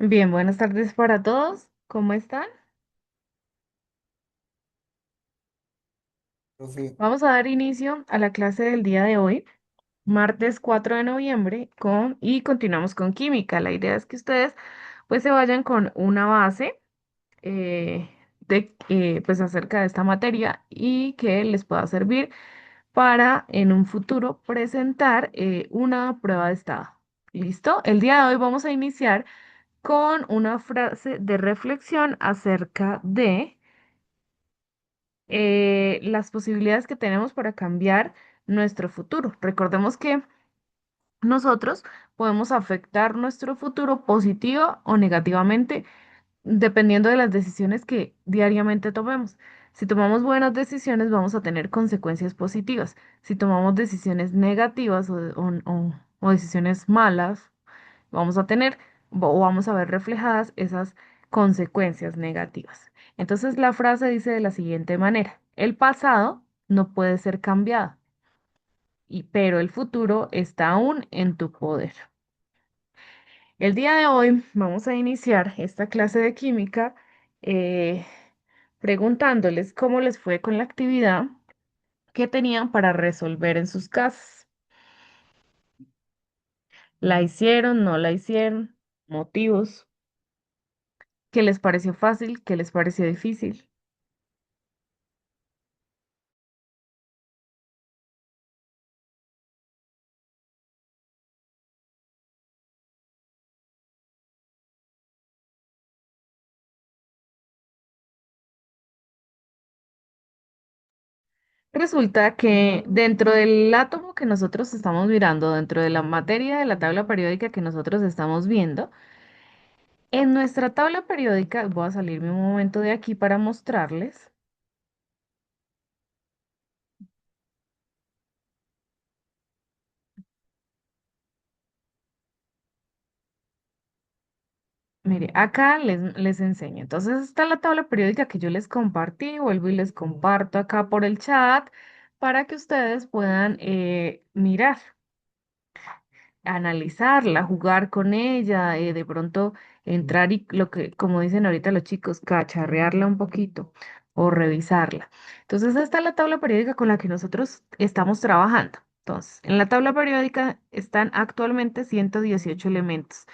Bien, buenas tardes para todos. ¿Cómo están? Profe, Vamos a dar inicio a la clase del día de hoy, martes 4 de noviembre, y continuamos con química. La idea es que ustedes pues se vayan con una base pues acerca de esta materia y que les pueda servir para en un futuro presentar una prueba de estado. ¿Listo? El día de hoy vamos a iniciar con una frase de reflexión acerca de las posibilidades que tenemos para cambiar nuestro futuro. Recordemos que nosotros podemos afectar nuestro futuro positivo o negativamente dependiendo de las decisiones que diariamente tomemos. Si tomamos buenas decisiones, vamos a tener consecuencias positivas. Si tomamos decisiones negativas o decisiones malas, vamos a tener o vamos a ver reflejadas esas consecuencias negativas. Entonces la frase dice de la siguiente manera: el pasado no puede ser cambiado, pero el futuro está aún en tu poder. El día de hoy vamos a iniciar esta clase de química eh, preguntándoles cómo les fue con la actividad que tenían para resolver en sus casas. ¿La hicieron? ¿No la hicieron? ¿Motivos? ¿Qué les pareció fácil? ¿Qué les pareció difícil? Resulta que dentro del átomo que nosotros estamos mirando, dentro de la materia de la tabla periódica que nosotros estamos viendo, en nuestra tabla periódica, voy a salirme un momento de aquí para mostrarles. Mire, acá les enseño. Entonces está la tabla periódica que yo les compartí, vuelvo y les comparto acá por el chat para que ustedes puedan mirar, analizarla, jugar con ella, de pronto entrar y lo que, como dicen ahorita los chicos, cacharrearla un poquito o revisarla. Entonces, esta es la tabla periódica con la que nosotros estamos trabajando. Entonces, en la tabla periódica están actualmente 118 elementos.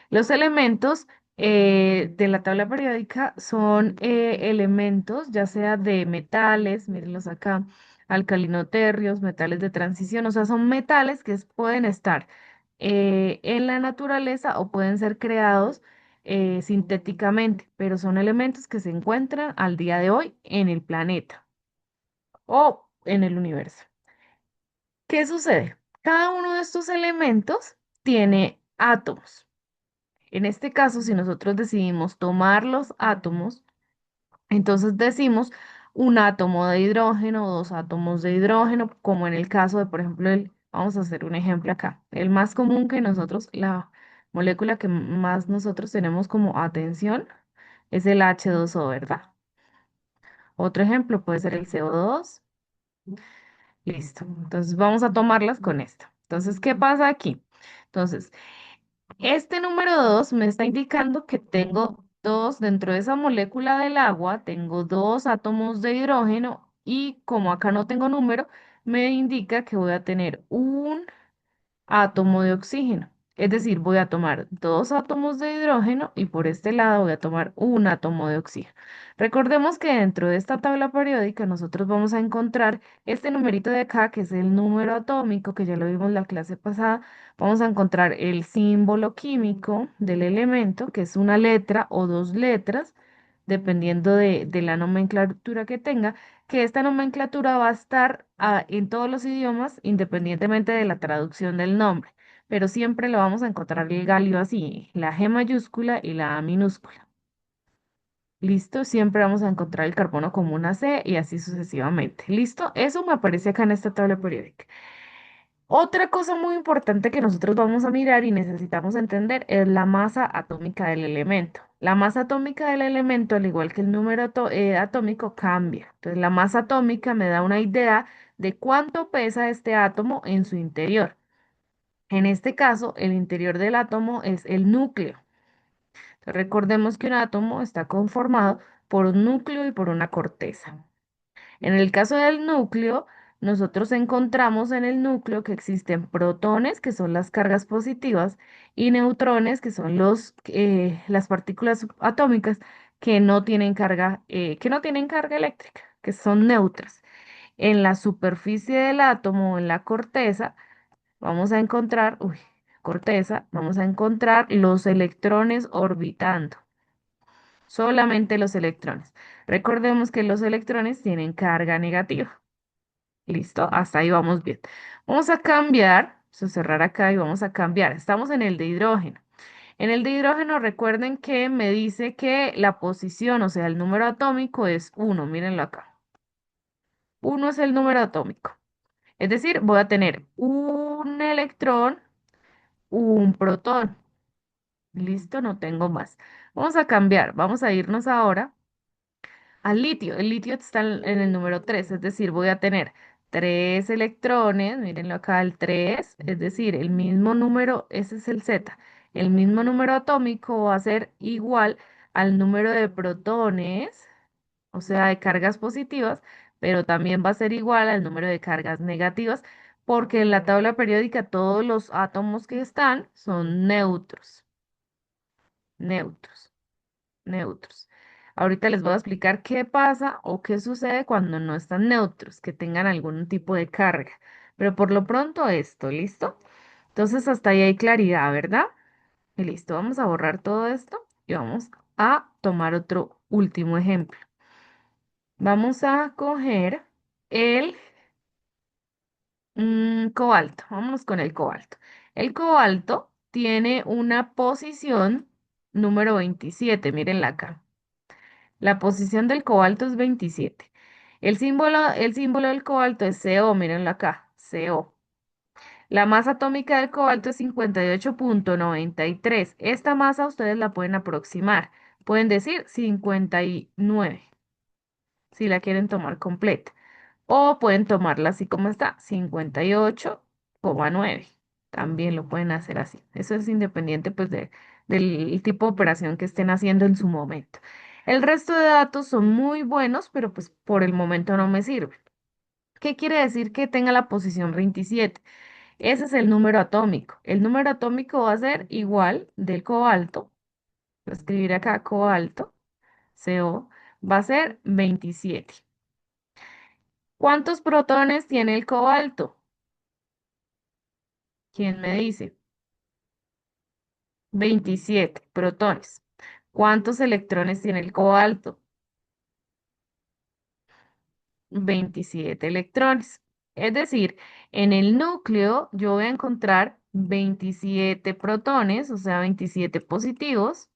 Los elementos de la tabla periódica son elementos, ya sea de metales, mírenlos acá, alcalinoterrios, metales de transición, o sea, son metales que pueden estar en la naturaleza o pueden ser creados sintéticamente, pero son elementos que se encuentran al día de hoy en el planeta o en el universo. ¿Qué sucede? Cada uno de estos elementos tiene átomos. En este caso, si nosotros decidimos tomar los átomos, entonces decimos un átomo de hidrógeno o dos átomos de hidrógeno, como en el caso de, por ejemplo, vamos a hacer un ejemplo acá. El más común que nosotros, la molécula que más nosotros tenemos como atención es el H2O, ¿verdad? Otro ejemplo puede ser el CO2. Listo. Entonces vamos a tomarlas con esto. Entonces, ¿qué pasa aquí? Entonces, este número 2 me está indicando que tengo dos, dentro de esa molécula del agua, tengo dos átomos de hidrógeno y como acá no tengo número, me indica que voy a tener un átomo de oxígeno. Es decir, voy a tomar dos átomos de hidrógeno y por este lado voy a tomar un átomo de oxígeno. Recordemos que dentro de esta tabla periódica nosotros vamos a encontrar este numerito de acá, que es el número atómico, que ya lo vimos la clase pasada. Vamos a encontrar el símbolo químico del elemento, que es una letra o dos letras, dependiendo de la nomenclatura que tenga, que esta nomenclatura va a estar en todos los idiomas, independientemente de la traducción del nombre, pero siempre lo vamos a encontrar el galio así, la G mayúscula y la A minúscula. ¿Listo? Siempre vamos a encontrar el carbono como una C y así sucesivamente. ¿Listo? Eso me aparece acá en esta tabla periódica. Otra cosa muy importante que nosotros vamos a mirar y necesitamos entender es la masa atómica del elemento. La masa atómica del elemento, al igual que el número atómico, cambia. Entonces, la masa atómica me da una idea de cuánto pesa este átomo en su interior. En este caso, el interior del átomo es el núcleo. Entonces, recordemos que un átomo está conformado por un núcleo y por una corteza. En el caso del núcleo, nosotros encontramos en el núcleo que existen protones, que son las cargas positivas, y neutrones, que son las partículas atómicas que no tienen carga eléctrica, que son neutras. En la superficie del átomo, en la corteza, vamos a encontrar, vamos a encontrar los electrones orbitando, solamente los electrones. Recordemos que los electrones tienen carga negativa. Listo, hasta ahí vamos bien. Vamos a cambiar, vamos a cerrar acá y vamos a cambiar. Estamos en el de hidrógeno. En el de hidrógeno, recuerden que me dice que la posición, o sea, el número atómico es uno. Mírenlo acá. Uno es el número atómico. Es decir, voy a tener un electrón, un protón. Listo, no tengo más. Vamos a cambiar. Vamos a irnos ahora al litio. El litio está en el número 3, es decir, voy a tener tres electrones, mírenlo acá, el 3, es decir, el mismo número, ese es el Z, el mismo número atómico va a ser igual al número de protones, o sea, de cargas positivas, pero también va a ser igual al número de cargas negativas, porque en la tabla periódica todos los átomos que están son neutros, neutros. Neutros. Ahorita les voy a explicar qué pasa o qué sucede cuando no están neutros, que tengan algún tipo de carga. Pero por lo pronto esto, ¿listo? Entonces hasta ahí hay claridad, ¿verdad? Y listo, vamos a borrar todo esto y vamos a tomar otro último ejemplo. Vamos a coger el cobalto. Vámonos con el cobalto. El cobalto tiene una posición número 27, mírenla acá. La posición del cobalto es 27. El símbolo del cobalto es CO, mírenlo acá, CO. La masa atómica del cobalto es 58,93. Esta masa ustedes la pueden aproximar. Pueden decir 59 si la quieren tomar completa. O pueden tomarla así como está, 58,9. También lo pueden hacer así. Eso es independiente pues del tipo de operación que estén haciendo en su momento. El resto de datos son muy buenos, pero pues por el momento no me sirven. ¿Qué quiere decir que tenga la posición 27? Ese es el número atómico. El número atómico va a ser igual del cobalto. Voy a escribir acá cobalto, CO, va a ser 27. ¿Cuántos protones tiene el cobalto? ¿Quién me dice? 27 protones. ¿Cuántos electrones tiene el cobalto? 27 electrones. Es decir, en el núcleo yo voy a encontrar 27 protones, o sea, 27 positivos,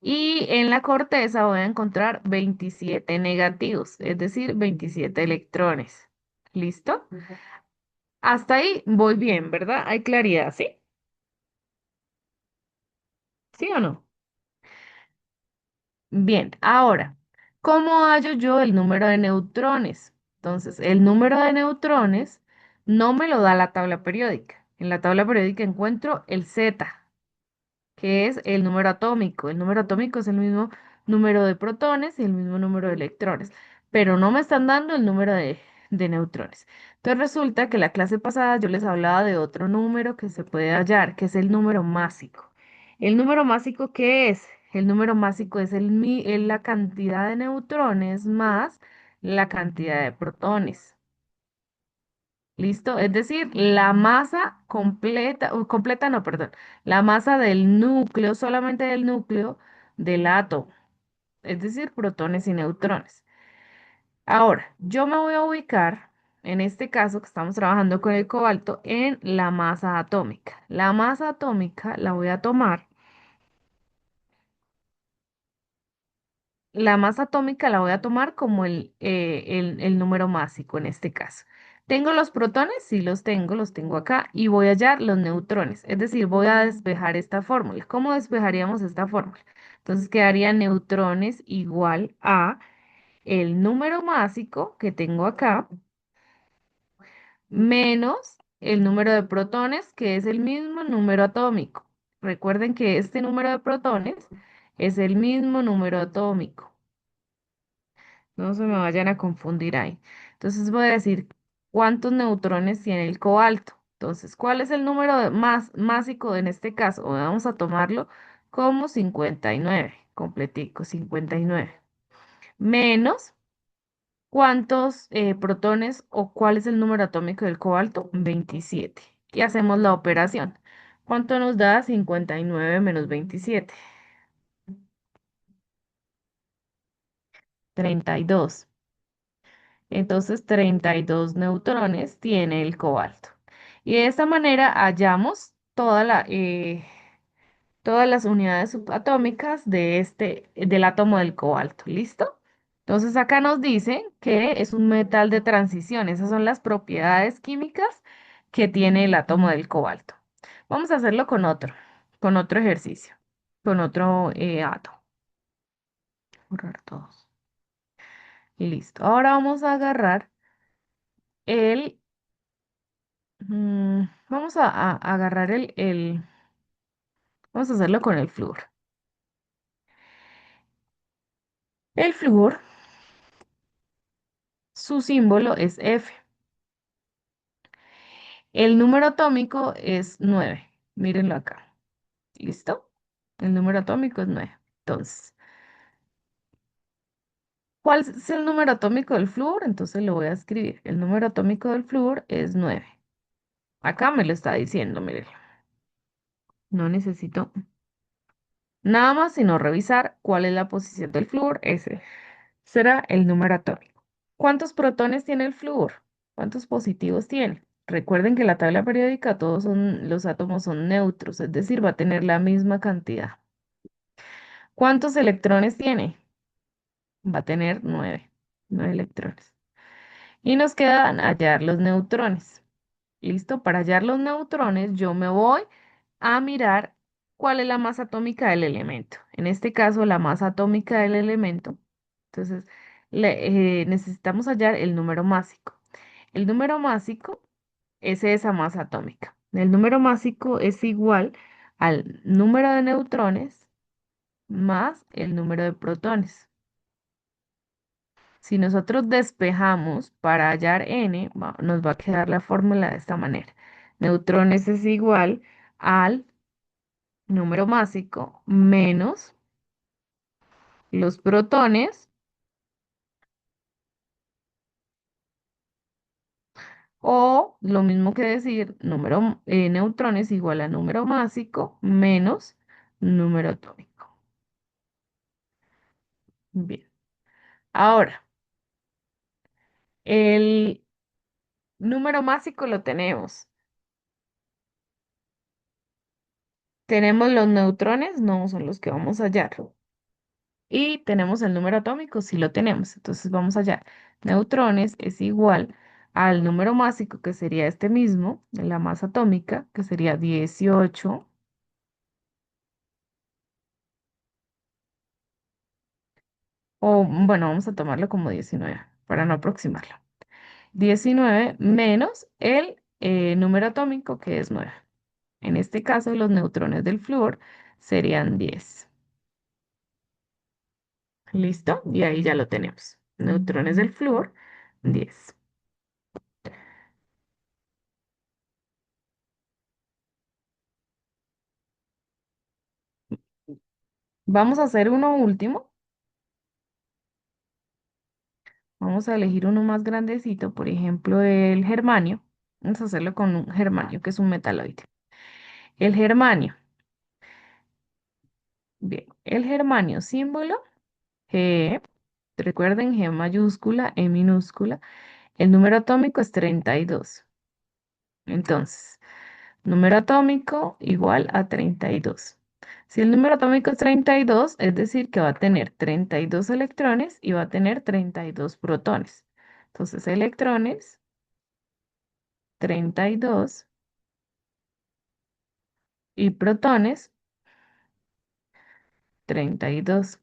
y en la corteza voy a encontrar 27 negativos, es decir, 27 electrones. ¿Listo? Hasta ahí voy bien, ¿verdad? Hay claridad, ¿sí? ¿Sí o no? Bien, ahora, ¿cómo hallo yo el número de neutrones? Entonces, el número de neutrones no me lo da la tabla periódica. En la tabla periódica encuentro el Z, que es el número atómico. El número atómico es el mismo número de protones y el mismo número de electrones, pero no me están dando el número de neutrones. Entonces resulta que la clase pasada yo les hablaba de otro número que se puede hallar, que es el número másico. ¿El número másico qué es? El número másico es es la cantidad de neutrones más la cantidad de protones. ¿Listo? Es decir, la masa completa, completa no, perdón, la masa del núcleo, solamente del núcleo del átomo, es decir, protones y neutrones. Ahora, yo me voy a ubicar, en este caso que estamos trabajando con el cobalto, en la masa atómica. La masa atómica la voy a tomar. La masa atómica la voy a tomar como el número másico en este caso. ¿Tengo los protones? Sí, los tengo acá y voy a hallar los neutrones, es decir, voy a despejar esta fórmula. ¿Cómo despejaríamos esta fórmula? Entonces quedaría neutrones igual a el número másico que tengo acá menos el número de protones, que es el mismo número atómico. Recuerden que este número de protones es el mismo número atómico. No se me vayan a confundir ahí. Entonces voy a decir cuántos neutrones tiene el cobalto. Entonces, ¿cuál es el número más másico en este caso? Vamos a tomarlo como 59, completico, 59. Menos, ¿cuántos protones o cuál es el número atómico del cobalto? 27. Y hacemos la operación. ¿Cuánto nos da 59 menos 27? 32. Entonces, 32 neutrones tiene el cobalto. Y de esta manera hallamos todas las unidades subatómicas del átomo del cobalto. ¿Listo? Entonces, acá nos dice que es un metal de transición. Esas son las propiedades químicas que tiene el átomo del cobalto. Vamos a hacerlo con otro ejercicio, con otro átomo. Borrar todos. Y listo. Ahora vamos a agarrar el vamos a agarrar vamos a hacerlo con el flúor. El flúor, su símbolo es F. El número atómico es 9. Mírenlo acá. ¿Listo? El número atómico es 9. Entonces, ¿cuál es el número atómico del flúor? Entonces lo voy a escribir. El número atómico del flúor es 9. Acá me lo está diciendo, miren. No necesito nada más sino revisar cuál es la posición del flúor. Ese será el número atómico. ¿Cuántos protones tiene el flúor? ¿Cuántos positivos tiene? Recuerden que en la tabla periódica los átomos son neutros, es decir, va a tener la misma cantidad. ¿Cuántos electrones tiene? Va a tener 9 electrones. Y nos quedan hallar los neutrones. ¿Listo? Para hallar los neutrones, yo me voy a mirar cuál es la masa atómica del elemento. En este caso, la masa atómica del elemento. Entonces, necesitamos hallar el número másico. El número másico es esa masa atómica. El número másico es igual al número de neutrones más el número de protones. Si nosotros despejamos para hallar n, nos va a quedar la fórmula de esta manera. Neutrones es igual al número másico menos los protones o lo mismo que decir neutrones igual a número másico menos número atómico. Bien. Ahora, el número másico lo tenemos. Tenemos los neutrones, no son los que vamos a hallar. Y tenemos el número atómico, sí lo tenemos. Entonces vamos allá. Neutrones es igual al número másico, que sería este mismo, de la masa atómica, que sería 18. O bueno, vamos a tomarlo como 19 para no aproximarlo. 19 menos el número atómico, que es 9. En este caso, los neutrones del flúor serían 10. ¿Listo? Y ahí ya lo tenemos. Neutrones del flúor, 10. Vamos a hacer uno último. Vamos a elegir uno más grandecito, por ejemplo, el germanio. Vamos a hacerlo con un germanio, que es un metaloide. El germanio. Bien, el germanio símbolo G. Recuerden G mayúscula, E minúscula. El número atómico es 32. Entonces, número atómico igual a 32. Si el número atómico es 32, es decir, que va a tener 32 electrones y va a tener 32 protones. Entonces, electrones, 32 y protones, 32.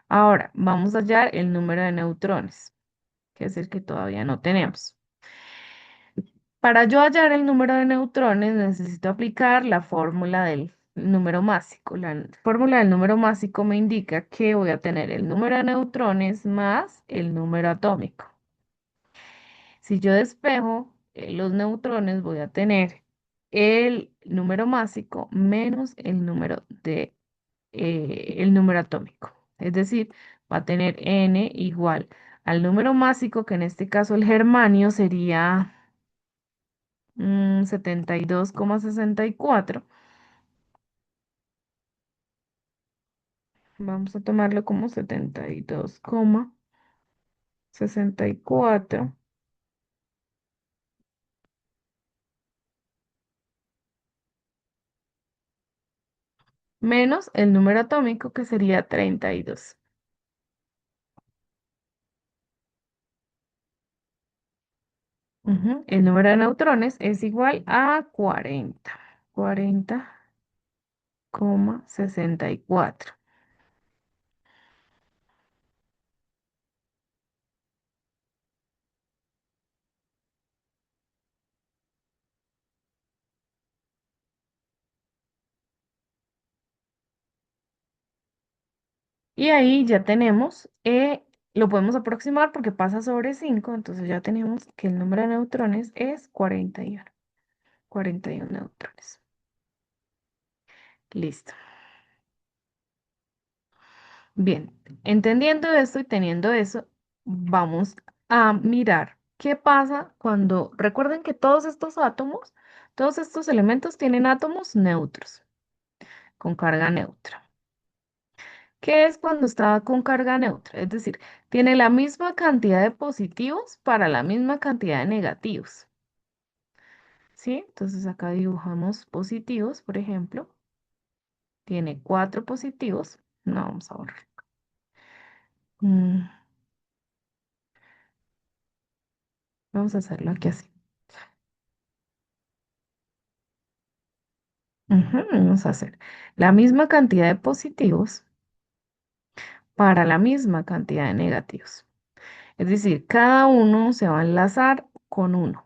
Ahora, vamos a hallar el número de neutrones, que es el que todavía no tenemos. Para yo hallar el número de neutrones necesito aplicar la fórmula del número másico. La fórmula del número másico me indica que voy a tener el número de neutrones más el número atómico. Si yo despejo los neutrones, voy a tener el número másico menos el número atómico. Es decir, va a tener n igual al número másico, que en este caso el germanio sería 72,64. Vamos a tomarlo como 72,64 menos el número atómico, que sería 32. El número de neutrones es igual a 40. 40,64. Y ahí ya tenemos, lo podemos aproximar porque pasa sobre 5, entonces ya tenemos que el número de neutrones es 41. 41 neutrones. Listo. Bien, entendiendo esto y teniendo eso, vamos a mirar qué pasa cuando, recuerden que todos estos átomos, todos estos elementos tienen átomos neutros, con carga neutra. ¿Qué es cuando está con carga neutra? Es decir, tiene la misma cantidad de positivos para la misma cantidad de negativos. ¿Sí? Entonces acá dibujamos positivos, por ejemplo. Tiene 4 positivos. No, vamos a borrar. Mm, Vamos a hacerlo aquí así. Vamos a hacer la misma cantidad de positivos para la misma cantidad de negativos. Es decir, cada uno se va a enlazar con uno.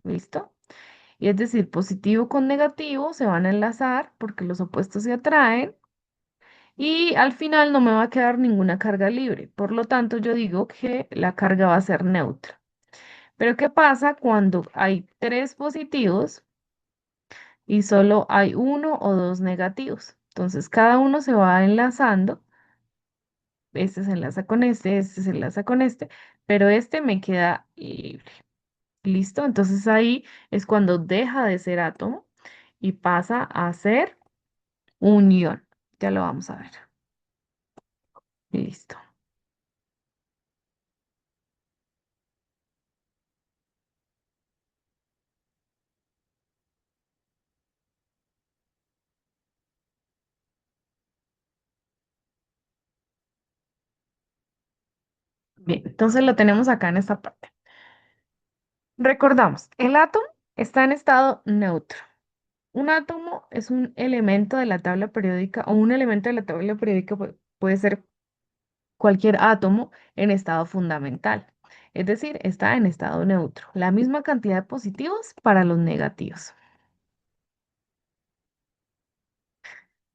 ¿Listo? Y es decir, positivo con negativo se van a enlazar porque los opuestos se atraen y al final no me va a quedar ninguna carga libre. Por lo tanto, yo digo que la carga va a ser neutra. Pero ¿qué pasa cuando hay 3 positivos y solo hay uno o dos negativos? Entonces, cada uno se va enlazando. Este se enlaza con este se enlaza con este, pero este me queda libre. ¿Listo? Entonces ahí es cuando deja de ser átomo y pasa a ser unión. Ya lo vamos a ver. Listo. Bien, entonces lo tenemos acá en esta parte. Recordamos, el átomo está en estado neutro. Un átomo es un elemento de la tabla periódica o un elemento de la tabla periódica puede ser cualquier átomo en estado fundamental. Es decir, está en estado neutro. La misma cantidad de positivos para los negativos.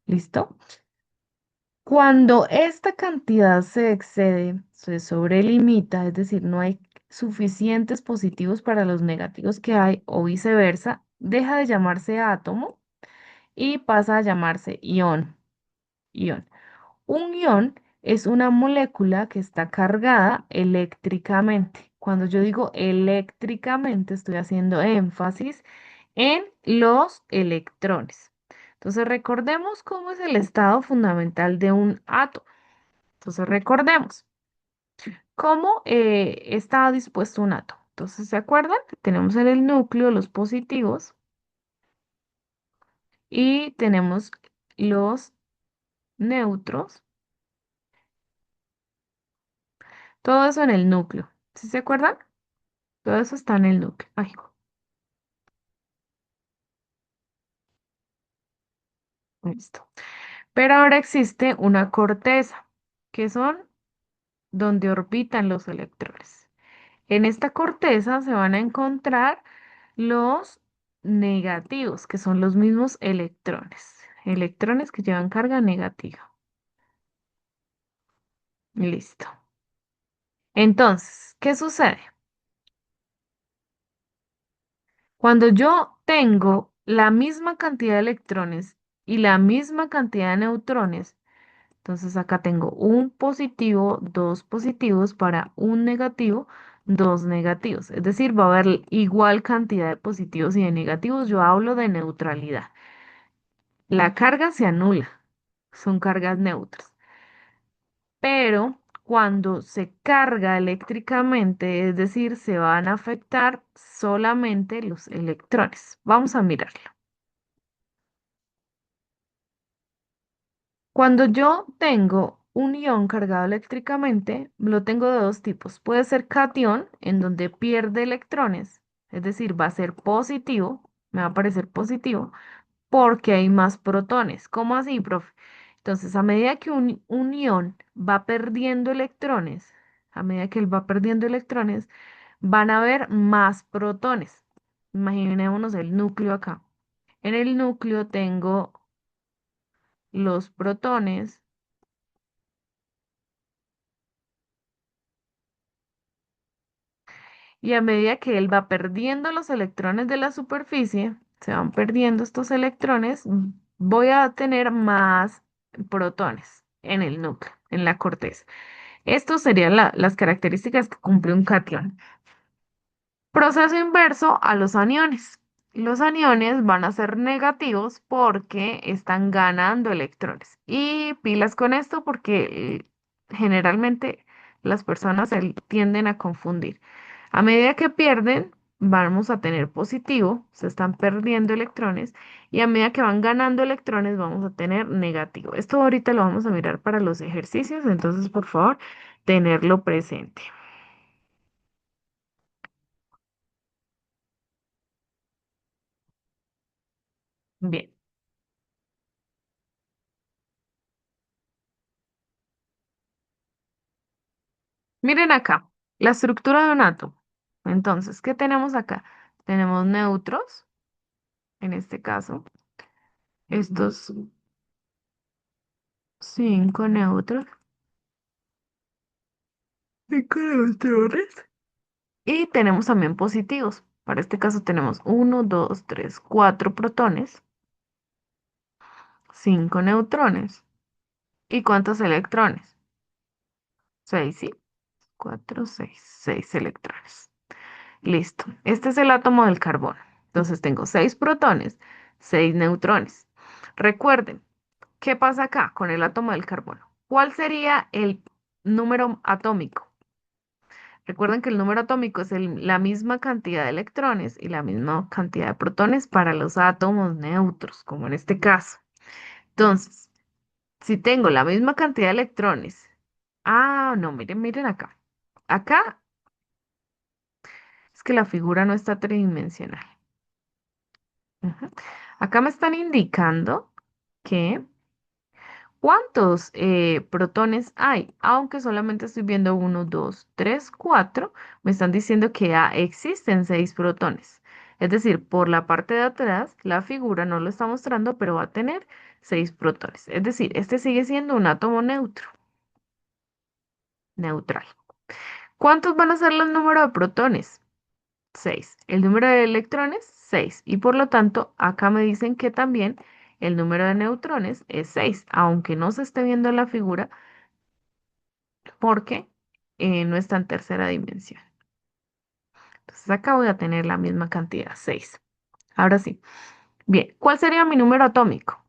¿Listo? Cuando esta cantidad se excede, se sobrelimita, es decir, no hay suficientes positivos para los negativos que hay o viceversa, deja de llamarse átomo y pasa a llamarse ión. Ión. Un ión es una molécula que está cargada eléctricamente. Cuando yo digo eléctricamente, estoy haciendo énfasis en los electrones. Entonces, recordemos cómo es el estado fundamental de un átomo. Entonces, recordemos cómo está dispuesto un átomo. Entonces, ¿se acuerdan? Tenemos en el núcleo los positivos y tenemos los neutros. Todo eso en el núcleo. ¿Sí se acuerdan? Todo eso está en el núcleo. Ay, listo. Pero ahora existe una corteza, que son donde orbitan los electrones. En esta corteza se van a encontrar los negativos, que son los mismos electrones. Electrones que llevan carga negativa. Listo. Entonces, ¿qué sucede? Cuando yo tengo la misma cantidad de electrones y la misma cantidad de neutrones, entonces acá tengo un positivo, dos positivos para un negativo, dos negativos. Es decir, va a haber igual cantidad de positivos y de negativos. Yo hablo de neutralidad. La carga se anula, son cargas neutras. Pero cuando se carga eléctricamente, es decir, se van a afectar solamente los electrones. Vamos a mirarlo. Cuando yo tengo un ion cargado eléctricamente, lo tengo de dos tipos. Puede ser cation, en donde pierde electrones, es decir, va a ser positivo, me va a parecer positivo, porque hay más protones. ¿Cómo así, profe? Entonces, a medida que un ion va perdiendo electrones, a medida que él va perdiendo electrones, van a haber más protones. Imaginémonos el núcleo acá. En el núcleo tengo los protones y a medida que él va perdiendo los electrones de la superficie, se van perdiendo estos electrones, voy a tener más protones en el núcleo, en la corteza. Estos serían las características que cumple un cation. Proceso inverso a los aniones. Los aniones van a ser negativos porque están ganando electrones. Y pilas con esto porque generalmente las personas se tienden a confundir. A medida que pierden, vamos a tener positivo, se están perdiendo electrones, y a medida que van ganando electrones, vamos a tener negativo. Esto ahorita lo vamos a mirar para los ejercicios, entonces por favor, tenerlo presente. Bien. Miren acá, la estructura de un átomo. Entonces, ¿qué tenemos acá? Tenemos neutros, en este caso, estos 5 neutros, 5 neutrones. Y tenemos también positivos. Para este caso tenemos 1, 2, 3, 4 protones, 5 neutrones. ¿Y cuántos electrones? 6, ¿sí? 4, 6, 6 electrones. Listo. Este es el átomo del carbono. Entonces tengo 6 protones, 6 neutrones. Recuerden, ¿qué pasa acá con el átomo del carbono? ¿Cuál sería el número atómico? Recuerden que el número atómico es la misma cantidad de electrones y la misma cantidad de protones para los átomos neutros, como en este caso. Entonces, si tengo la misma cantidad de electrones, no, miren, miren acá. Acá es que la figura no está tridimensional. Ujú. Acá me están indicando que cuántos protones hay, aunque solamente estoy viendo 1, 2, 3, 4, me están diciendo que existen 6 protones. Es decir, por la parte de atrás, la figura no lo está mostrando, pero va a tener 6 protones. Es decir, este sigue siendo un átomo neutral. ¿Cuántos van a ser los números de protones? 6. El número de electrones, 6. Y por lo tanto, acá me dicen que también el número de neutrones es 6, aunque no se esté viendo en la figura porque no está en tercera dimensión. Entonces acá voy a tener la misma cantidad, 6. Ahora sí. Bien, ¿cuál sería mi número atómico?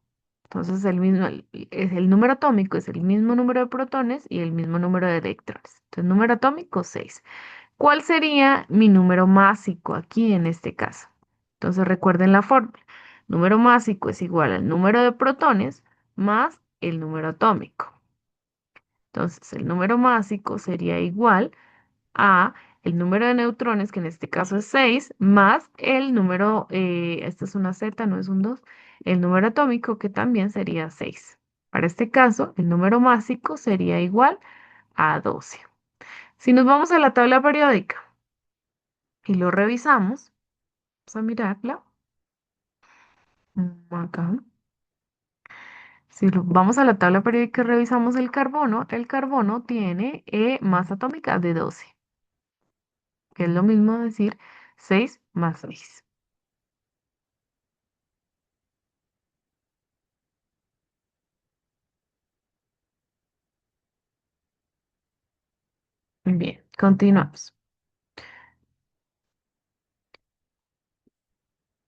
Entonces el número atómico es el mismo número de protones y el mismo número de electrones. Entonces número atómico 6. ¿Cuál sería mi número másico aquí en este caso? Entonces recuerden la fórmula. Número másico es igual al número de protones más el número atómico. Entonces el número másico sería igual a el número de neutrones, que en este caso es 6, más el número, esta es una Z, no es un 2, el número atómico que también sería 6. Para este caso, el número másico sería igual a 12. Si nos vamos a la tabla periódica, y lo revisamos, vamos a mirarla acá. Si vamos a la tabla periódica y revisamos el carbono tiene masa atómica de 12, que es lo mismo decir 6 más 6. Bien, continuamos.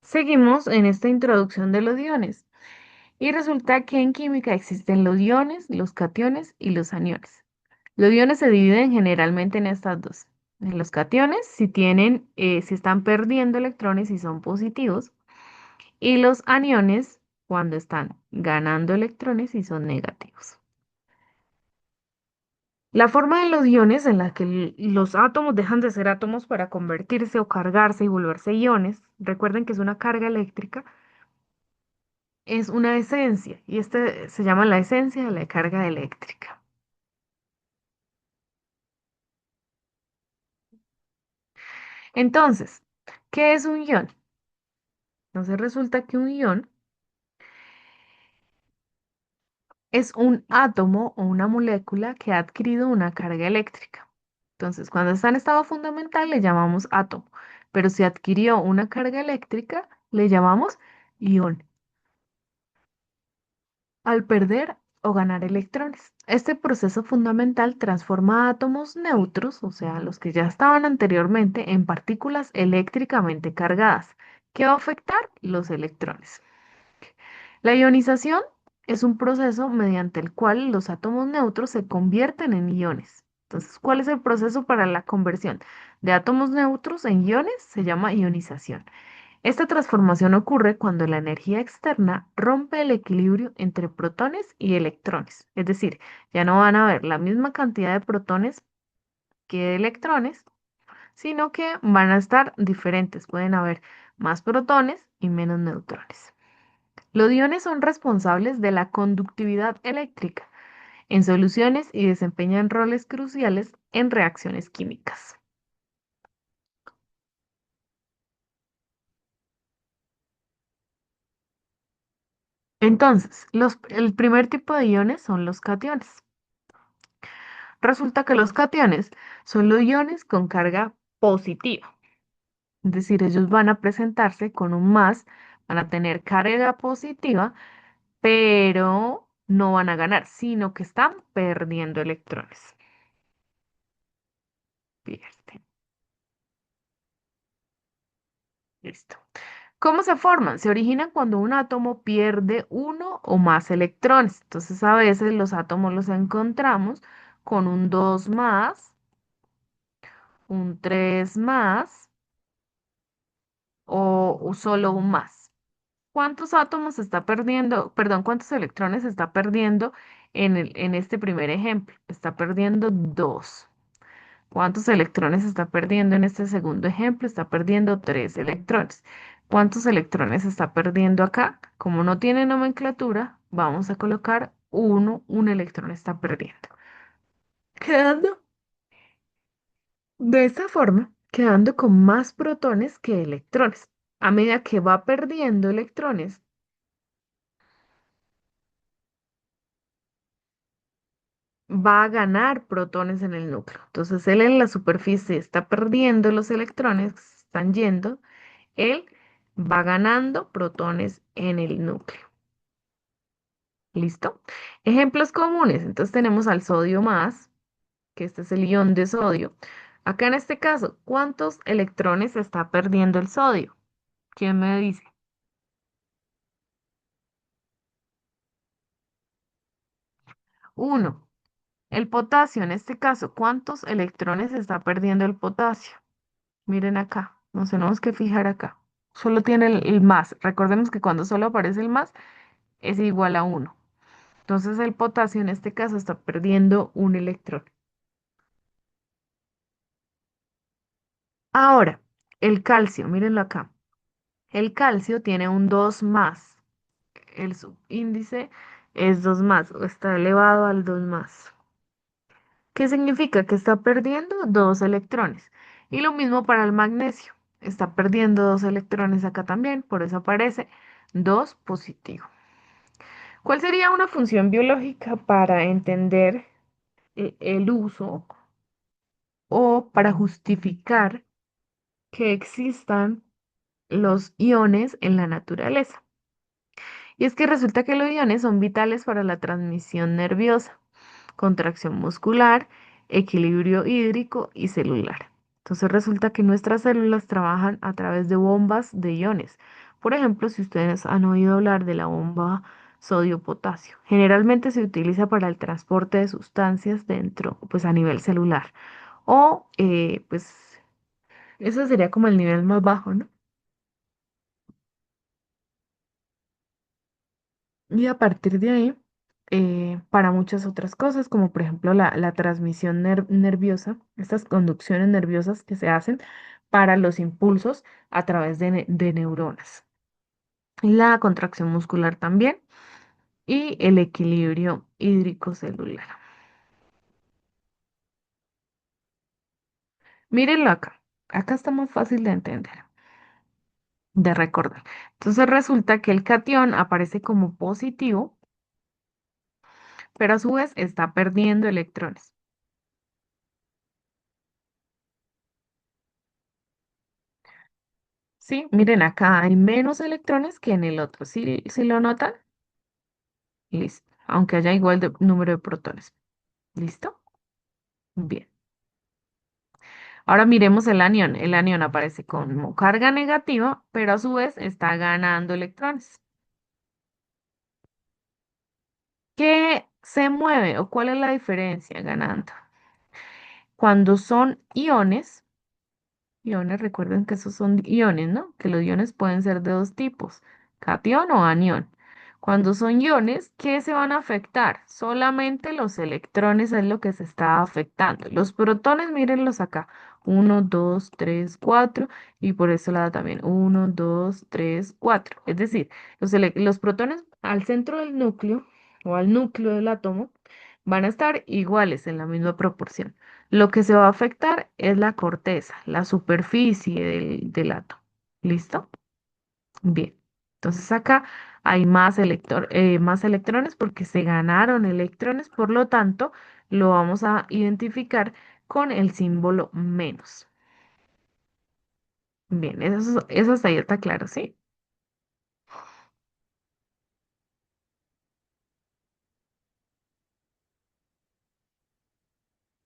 Seguimos en esta introducción de los iones. Y resulta que en química existen los iones, los cationes y los aniones. Los iones se dividen generalmente en estas dos. En los cationes, si están perdiendo electrones y son positivos, y los aniones cuando están ganando electrones y son negativos. La forma de los iones en la que los átomos dejan de ser átomos para convertirse o cargarse y volverse iones, recuerden que es una carga eléctrica, es una esencia, y este se llama la esencia de la carga eléctrica. Entonces, ¿qué es un ion? Entonces resulta que un ion es un átomo o una molécula que ha adquirido una carga eléctrica. Entonces, cuando está en estado fundamental le llamamos átomo, pero si adquirió una carga eléctrica le llamamos ion. Al perder o ganar electrones. Este proceso fundamental transforma átomos neutros, o sea, los que ya estaban anteriormente, en partículas eléctricamente cargadas, que va a afectar los electrones. La ionización es un proceso mediante el cual los átomos neutros se convierten en iones. Entonces, ¿cuál es el proceso para la conversión de átomos neutros en iones? Se llama ionización. Esta transformación ocurre cuando la energía externa rompe el equilibrio entre protones y electrones. Es decir, ya no van a haber la misma cantidad de protones que de electrones, sino que van a estar diferentes. Pueden haber más protones y menos neutrones. Los iones son responsables de la conductividad eléctrica en soluciones y desempeñan roles cruciales en reacciones químicas. Entonces, el primer tipo de iones son los cationes. Resulta que los cationes son los iones con carga positiva. Es decir, ellos van a presentarse con un más, van a tener carga positiva, pero no van a ganar, sino que están perdiendo electrones. Pierden. Listo. ¿Cómo se forman? Se originan cuando un átomo pierde uno o más electrones. Entonces, a veces los átomos los encontramos con un 2 más, un 3 más o solo un más. ¿Cuántos átomos está perdiendo, perdón, cuántos electrones está perdiendo en este primer ejemplo? Está perdiendo 2. ¿Cuántos electrones está perdiendo en este segundo ejemplo? Está perdiendo 3 electrones. ¿Cuántos electrones está perdiendo acá? Como no tiene nomenclatura, vamos a colocar uno, un electrón está perdiendo. Quedando de esta forma, quedando con más protones que electrones. A medida que va perdiendo electrones, va a ganar protones en el núcleo. Entonces, él en la superficie está perdiendo los electrones, están yendo, él va ganando protones en el núcleo. ¿Listo? Ejemplos comunes. Entonces tenemos al sodio más, que este es el ion de sodio. Acá en este caso, ¿cuántos electrones está perdiendo el sodio? ¿Quién me dice? Uno. El potasio, en este caso, ¿cuántos electrones está perdiendo el potasio? Miren acá, nos tenemos que fijar acá. Solo tiene el más. Recordemos que cuando solo aparece el más es igual a uno. Entonces el potasio en este caso está perdiendo un electrón. Ahora, el calcio, mírenlo acá. El calcio tiene un 2 más. El subíndice es 2 más, o está elevado al 2 más. ¿Qué significa? Que está perdiendo dos electrones. Y lo mismo para el magnesio. Está perdiendo dos electrones acá también, por eso aparece 2 positivo. ¿Cuál sería una función biológica para entender el uso o para justificar que existan los iones en la naturaleza? Y es que resulta que los iones son vitales para la transmisión nerviosa, contracción muscular, equilibrio hídrico y celular. Entonces resulta que nuestras células trabajan a través de bombas de iones. Por ejemplo, si ustedes han oído hablar de la bomba sodio-potasio, generalmente se utiliza para el transporte de sustancias dentro, pues a nivel celular. O, pues, eso sería como el nivel más bajo, ¿no? Y a partir de ahí, para muchas otras cosas, como por ejemplo la transmisión nerviosa, estas conducciones nerviosas que se hacen para los impulsos a través de neuronas. La contracción muscular también y el equilibrio hídrico celular. Mírenlo acá. Acá está más fácil de entender, de recordar. Entonces resulta que el catión aparece como positivo, pero a su vez está perdiendo electrones. Sí, miren, acá hay menos electrones que en el otro. ¿Sí lo notan? Listo. Aunque haya igual de número de protones. ¿Listo? Bien. Ahora miremos el anión. El anión aparece como carga negativa, pero a su vez está ganando electrones. ¿Qué se mueve o cuál es la diferencia ganando? Cuando son iones, iones, recuerden que esos son iones, ¿no? Que los iones pueden ser de dos tipos, catión o anión. Cuando son iones, ¿qué se van a afectar? Solamente los electrones es lo que se está afectando. Los protones, mírenlos acá. Uno, 2, 3, 4. Y por eso la da también. Uno, 2, 3, 4. Es decir, los protones al centro del núcleo o al núcleo del átomo van a estar iguales en la misma proporción. Lo que se va a afectar es la corteza, la superficie del átomo. ¿Listo? Bien. Entonces acá hay más electrones porque se ganaron electrones, por lo tanto, lo vamos a identificar con el símbolo menos. Bien, eso hasta ahí está claro, ¿sí?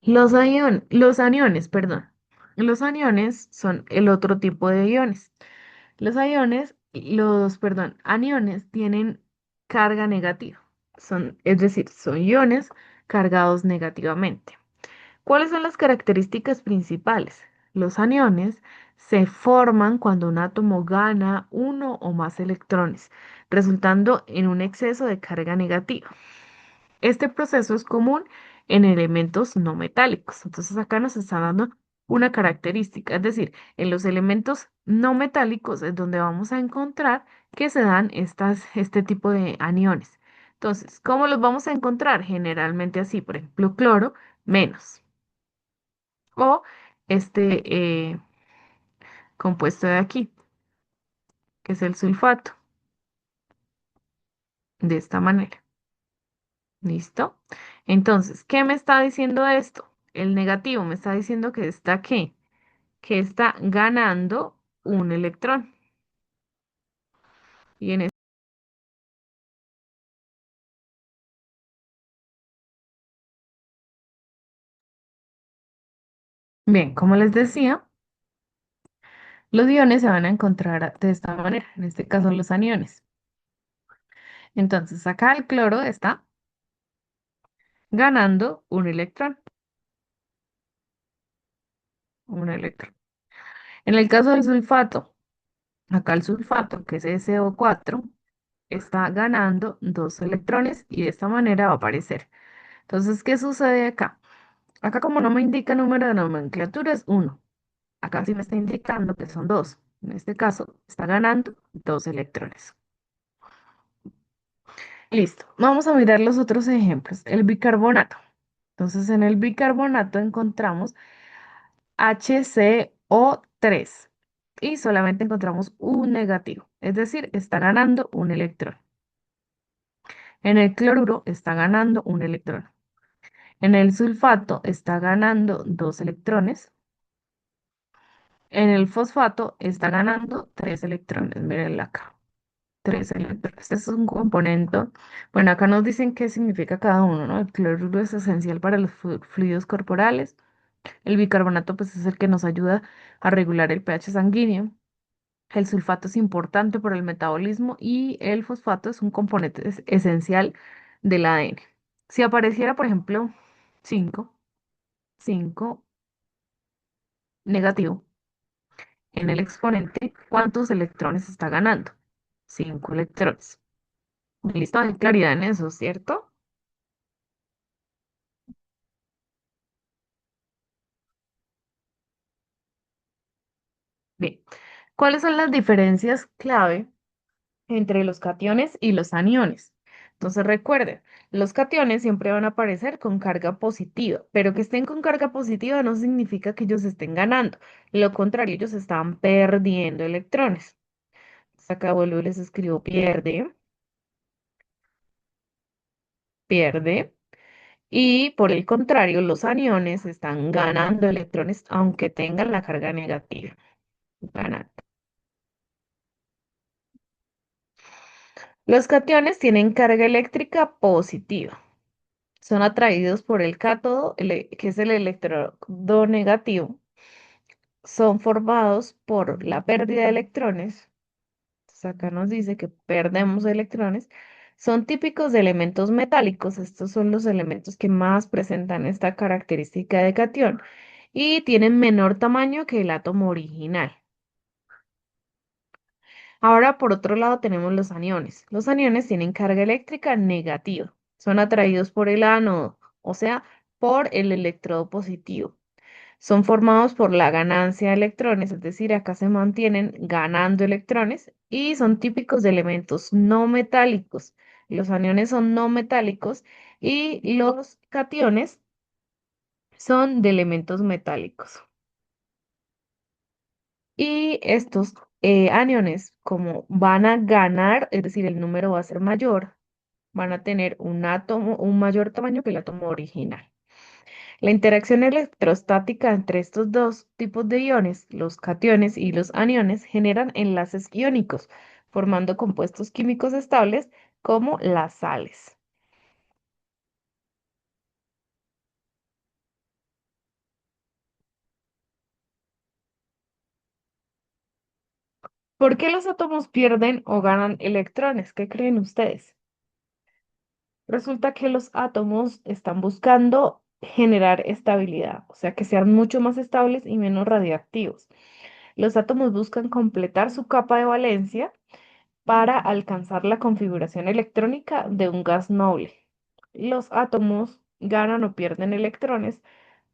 Los aniones, perdón. Los aniones son el otro tipo de iones. Aniones tienen carga negativa. Es decir, son iones cargados negativamente. ¿Cuáles son las características principales? Los aniones se forman cuando un átomo gana uno o más electrones, resultando en un exceso de carga negativa. Este proceso es común en elementos no metálicos. Entonces acá nos está dando una característica, es decir, en los elementos no metálicos es donde vamos a encontrar que se dan este tipo de aniones. Entonces, ¿cómo los vamos a encontrar? Generalmente así, por ejemplo, cloro menos o este compuesto de aquí, que es el sulfato, de esta manera. ¿Listo? Entonces, ¿qué me está diciendo esto? El negativo me está diciendo que está ¿qué? Que está ganando un electrón. Y en Bien, como les decía, los iones se van a encontrar de esta manera, en este caso los aniones. Entonces, acá el cloro está ganando un electrón. En el caso del sulfato, acá el sulfato, que es SO4, está ganando dos electrones y de esta manera va a aparecer. Entonces, ¿qué sucede acá? Acá como no me indica número de nomenclatura es uno. Acá sí me está indicando que son dos. En este caso, está ganando dos electrones. Listo. Vamos a mirar los otros ejemplos. El bicarbonato. Entonces, en el bicarbonato encontramos o 3. Y solamente encontramos un negativo, es decir, está ganando un electrón. En el cloruro está ganando un electrón. En el sulfato está ganando dos electrones. En el fosfato está ganando tres electrones. Mirenla acá. Tres electrones. Este es un componente. Bueno, acá nos dicen qué significa cada uno, ¿no? El cloruro es esencial para los fluidos corporales. El bicarbonato, pues, es el que nos ayuda a regular el pH sanguíneo. El sulfato es importante por el metabolismo y el fosfato es un componente esencial del ADN. Si apareciera, por ejemplo, 5, 5 negativo en el exponente, ¿cuántos electrones está ganando? 5 electrones. Listo, hay claridad en eso, ¿cierto? Bien. ¿Cuáles son las diferencias clave entre los cationes y los aniones? Entonces recuerden, los cationes siempre van a aparecer con carga positiva, pero que estén con carga positiva no significa que ellos estén ganando. Lo contrario, ellos están perdiendo electrones. Entonces, acá vuelvo y les escribo pierde, pierde. Y por el contrario, los aniones están ganando electrones aunque tengan la carga negativa. Ganando. Los cationes tienen carga eléctrica positiva. Son atraídos por el cátodo, que es el electrodo negativo. Son formados por la pérdida de electrones. Entonces acá nos dice que perdemos electrones. Son típicos de elementos metálicos. Estos son los elementos que más presentan esta característica de catión y tienen menor tamaño que el átomo original. Ahora, por otro lado, tenemos los aniones. Los aniones tienen carga eléctrica negativa. Son atraídos por el ánodo, o sea, por el electrodo positivo. Son formados por la ganancia de electrones, es decir, acá se mantienen ganando electrones y son típicos de elementos no metálicos. Los aniones son no metálicos y los cationes son de elementos metálicos. Y estos aniones, como van a ganar, es decir, el número va a ser mayor, van a tener un átomo, un mayor tamaño que el átomo original. La interacción electrostática entre estos dos tipos de iones, los cationes y los aniones, generan enlaces iónicos, formando compuestos químicos estables como las sales. ¿Por qué los átomos pierden o ganan electrones? ¿Qué creen ustedes? Resulta que los átomos están buscando generar estabilidad, o sea, que sean mucho más estables y menos radiactivos. Los átomos buscan completar su capa de valencia para alcanzar la configuración electrónica de un gas noble. Los átomos ganan o pierden electrones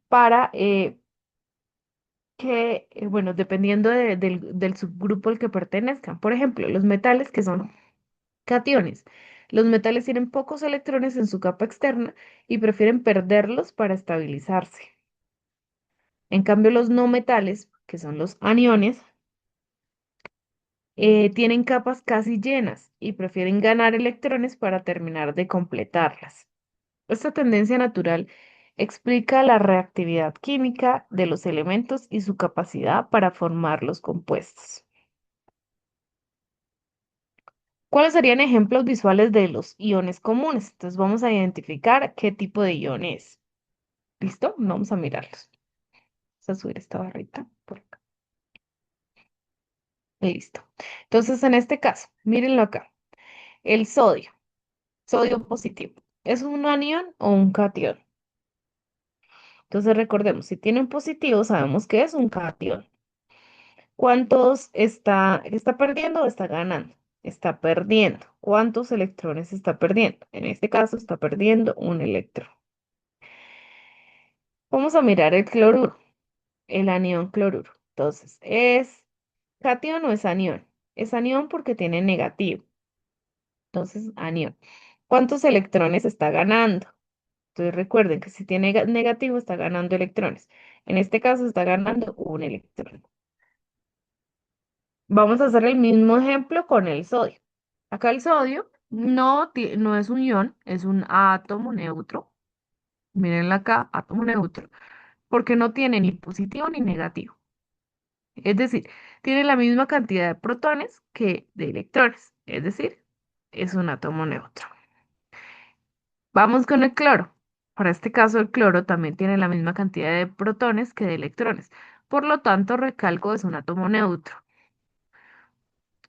para bueno, dependiendo del subgrupo al que pertenezcan. Por ejemplo, los metales que son cationes. Los metales tienen pocos electrones en su capa externa y prefieren perderlos para estabilizarse. En cambio, los no metales, que son los aniones, tienen capas casi llenas y prefieren ganar electrones para terminar de completarlas. Esta tendencia natural explica la reactividad química de los elementos y su capacidad para formar los compuestos. ¿Cuáles serían ejemplos visuales de los iones comunes? Entonces vamos a identificar qué tipo de ion es. ¿Listo? Vamos a mirarlos. Vamos a subir esta barrita por acá. Listo. Entonces, en este caso, mírenlo acá. El sodio, sodio positivo, ¿es un anión o un cation? Entonces, recordemos, si tiene un positivo, sabemos que es un cation. ¿Cuántos está perdiendo o está ganando? Está perdiendo. ¿Cuántos electrones está perdiendo? En este caso, está perdiendo un electrón. Vamos a mirar el cloruro, el anión cloruro. Entonces, ¿es cation o es anión? Es anión porque tiene negativo. Entonces, anión. ¿Cuántos electrones está ganando? Entonces, recuerden que si tiene negativo, está ganando electrones. En este caso está ganando un electrón. Vamos a hacer el mismo ejemplo con el sodio. Acá el sodio no es un ion, es un átomo neutro. Mírenla acá, átomo neutro, porque no tiene ni positivo ni negativo. Es decir, tiene la misma cantidad de protones que de electrones. Es decir, es un átomo neutro. Vamos con el cloro. Para este caso, el cloro también tiene la misma cantidad de protones que de electrones. Por lo tanto, recalco, es un átomo neutro.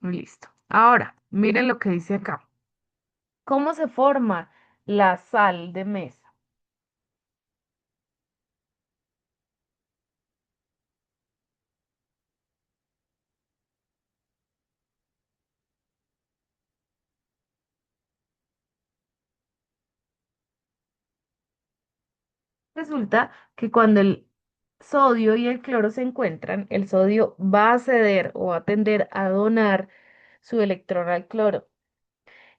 Listo. Ahora, miren lo que dice acá. ¿Cómo se forma la sal de mesa? Resulta que cuando el sodio y el cloro se encuentran, el sodio va a ceder o va a tender a donar su electrón al cloro.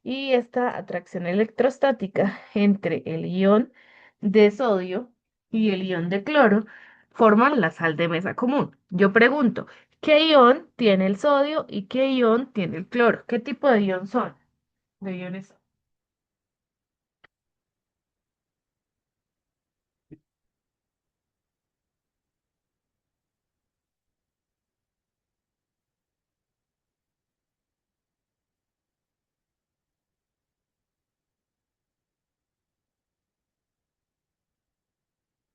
Y esta atracción electrostática entre el ion de sodio y el ion de cloro forman la sal de mesa común. Yo pregunto, ¿qué ion tiene el sodio y qué ion tiene el cloro? ¿Qué tipo de ion son? De iones son.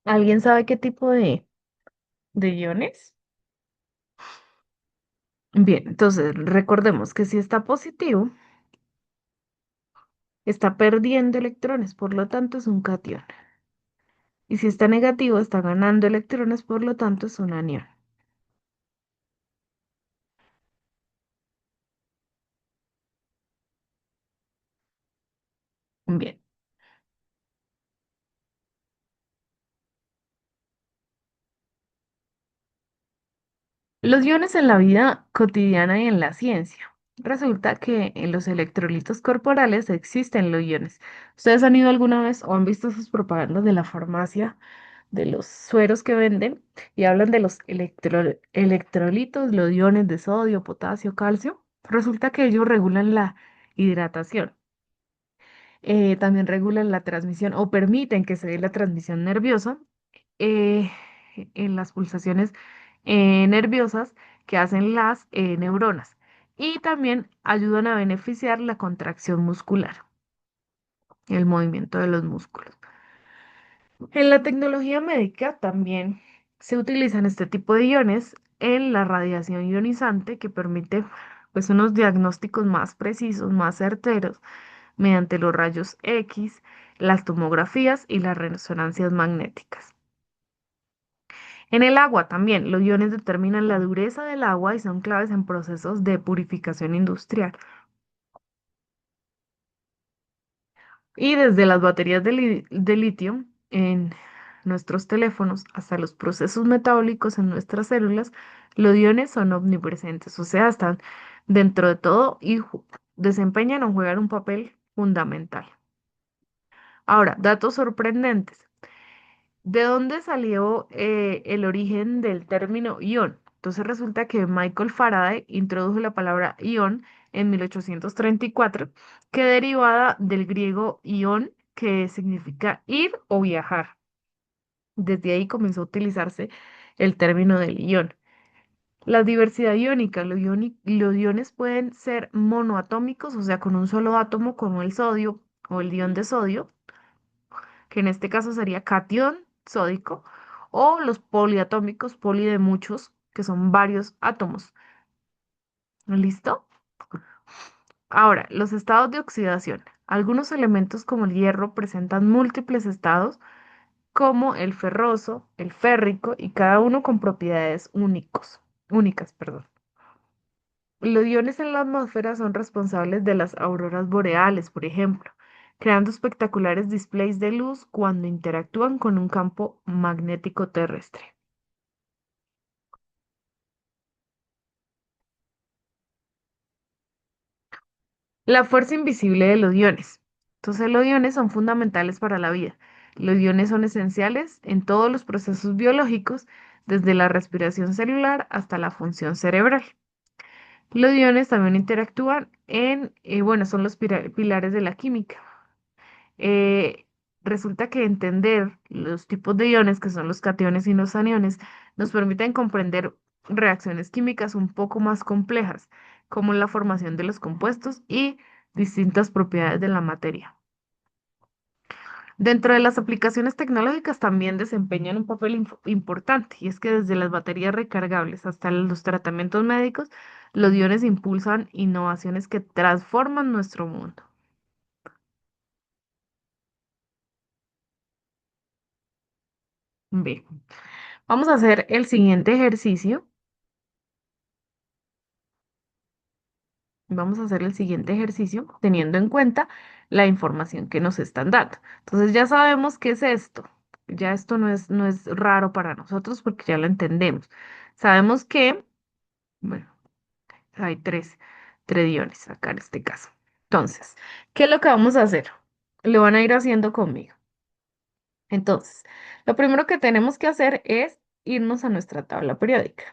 ¿Alguien sabe qué tipo de iones? Bien, entonces recordemos que si está positivo, está perdiendo electrones, por lo tanto es un catión. Y si está negativo, está ganando electrones, por lo tanto es un anión. Bien. Los iones en la vida cotidiana y en la ciencia. Resulta que en los electrolitos corporales existen los iones. ¿Ustedes han ido alguna vez o han visto sus propagandas de la farmacia, de los sueros que venden y hablan de los electrolitos, los iones de sodio, potasio, calcio? Resulta que ellos regulan la hidratación. También regulan la transmisión o permiten que se dé la transmisión nerviosa eh, en las pulsaciones nerviosas que hacen las neuronas y también ayudan a beneficiar la contracción muscular, el movimiento de los músculos. En la tecnología médica también se utilizan este tipo de iones en la radiación ionizante que permite pues unos diagnósticos más precisos, más certeros mediante los rayos X, las tomografías y las resonancias magnéticas. En el agua también, los iones determinan la dureza del agua y son claves en procesos de purificación industrial. Y desde las baterías de litio en nuestros teléfonos hasta los procesos metabólicos en nuestras células, los iones son omnipresentes, o sea, están dentro de todo y desempeñan o juegan un papel fundamental. Ahora, datos sorprendentes. ¿De dónde salió el origen del término ion? Entonces resulta que Michael Faraday introdujo la palabra ion en 1834, que derivada del griego ion, que significa ir o viajar. Desde ahí comenzó a utilizarse el término del ion. La diversidad iónica, los iones pueden ser monoatómicos, o sea, con un solo átomo como el sodio o el ion de sodio, que en este caso sería catión sódico, o los poliatómicos, poli de muchos, que son varios átomos. ¿Listo? Ahora, los estados de oxidación. Algunos elementos como el hierro presentan múltiples estados, como el ferroso, el férrico, y cada uno con propiedades únicas, perdón. Los iones en la atmósfera son responsables de las auroras boreales, por ejemplo, creando espectaculares displays de luz cuando interactúan con un campo magnético terrestre. La fuerza invisible de los iones. Entonces, los iones son fundamentales para la vida. Los iones son esenciales en todos los procesos biológicos, desde la respiración celular hasta la función cerebral. Los iones también interactúan bueno, son los pilares de la química. Eh, Resulta que entender los tipos de iones, que son los cationes y los aniones, nos permiten comprender reacciones químicas un poco más complejas, como la formación de los compuestos y distintas propiedades de la materia. Dentro de las aplicaciones tecnológicas también desempeñan un papel importante, y es que desde las baterías recargables hasta los tratamientos médicos, los iones impulsan innovaciones que transforman nuestro mundo. Bien, vamos a hacer el siguiente ejercicio. Vamos a hacer el siguiente ejercicio teniendo en cuenta la información que nos están dando. Entonces ya sabemos qué es esto. Ya esto no es raro para nosotros porque ya lo entendemos. Sabemos que, bueno, hay tres iones acá en este caso. Entonces, ¿qué es lo que vamos a hacer? Lo van a ir haciendo conmigo. Entonces, lo primero que tenemos que hacer es irnos a nuestra tabla periódica.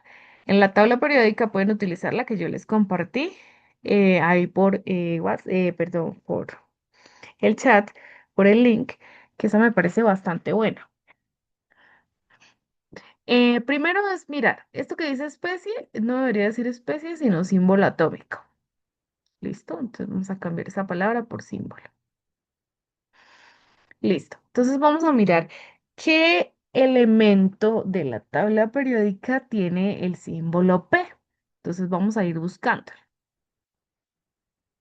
En la tabla periódica pueden utilizar la que yo les compartí ahí por, perdón, por el chat, por el link, que esa me parece bastante buena. Primero es mirar, esto que dice especie, no debería decir especie, sino símbolo atómico. ¿Listo? Entonces vamos a cambiar esa palabra por símbolo. Listo. Entonces vamos a mirar qué elemento de la tabla periódica tiene el símbolo P. Entonces vamos a ir buscando.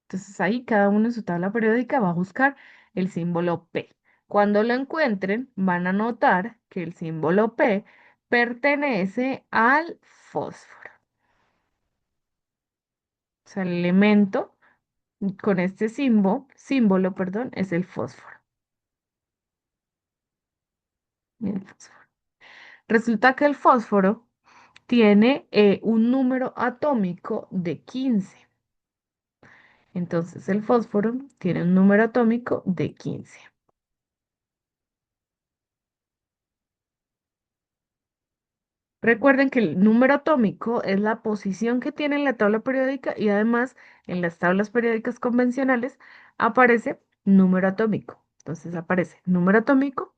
Entonces ahí cada uno en su tabla periódica va a buscar el símbolo P. Cuando lo encuentren, van a notar que el símbolo P pertenece al fósforo. O sea, el elemento con este símbolo, perdón, es el fósforo. El fósforo. Resulta que el fósforo tiene un número atómico de 15. Entonces el fósforo tiene un número atómico de 15. Recuerden que el número atómico es la posición que tiene en la tabla periódica y además en las tablas periódicas convencionales aparece número atómico. Entonces aparece número atómico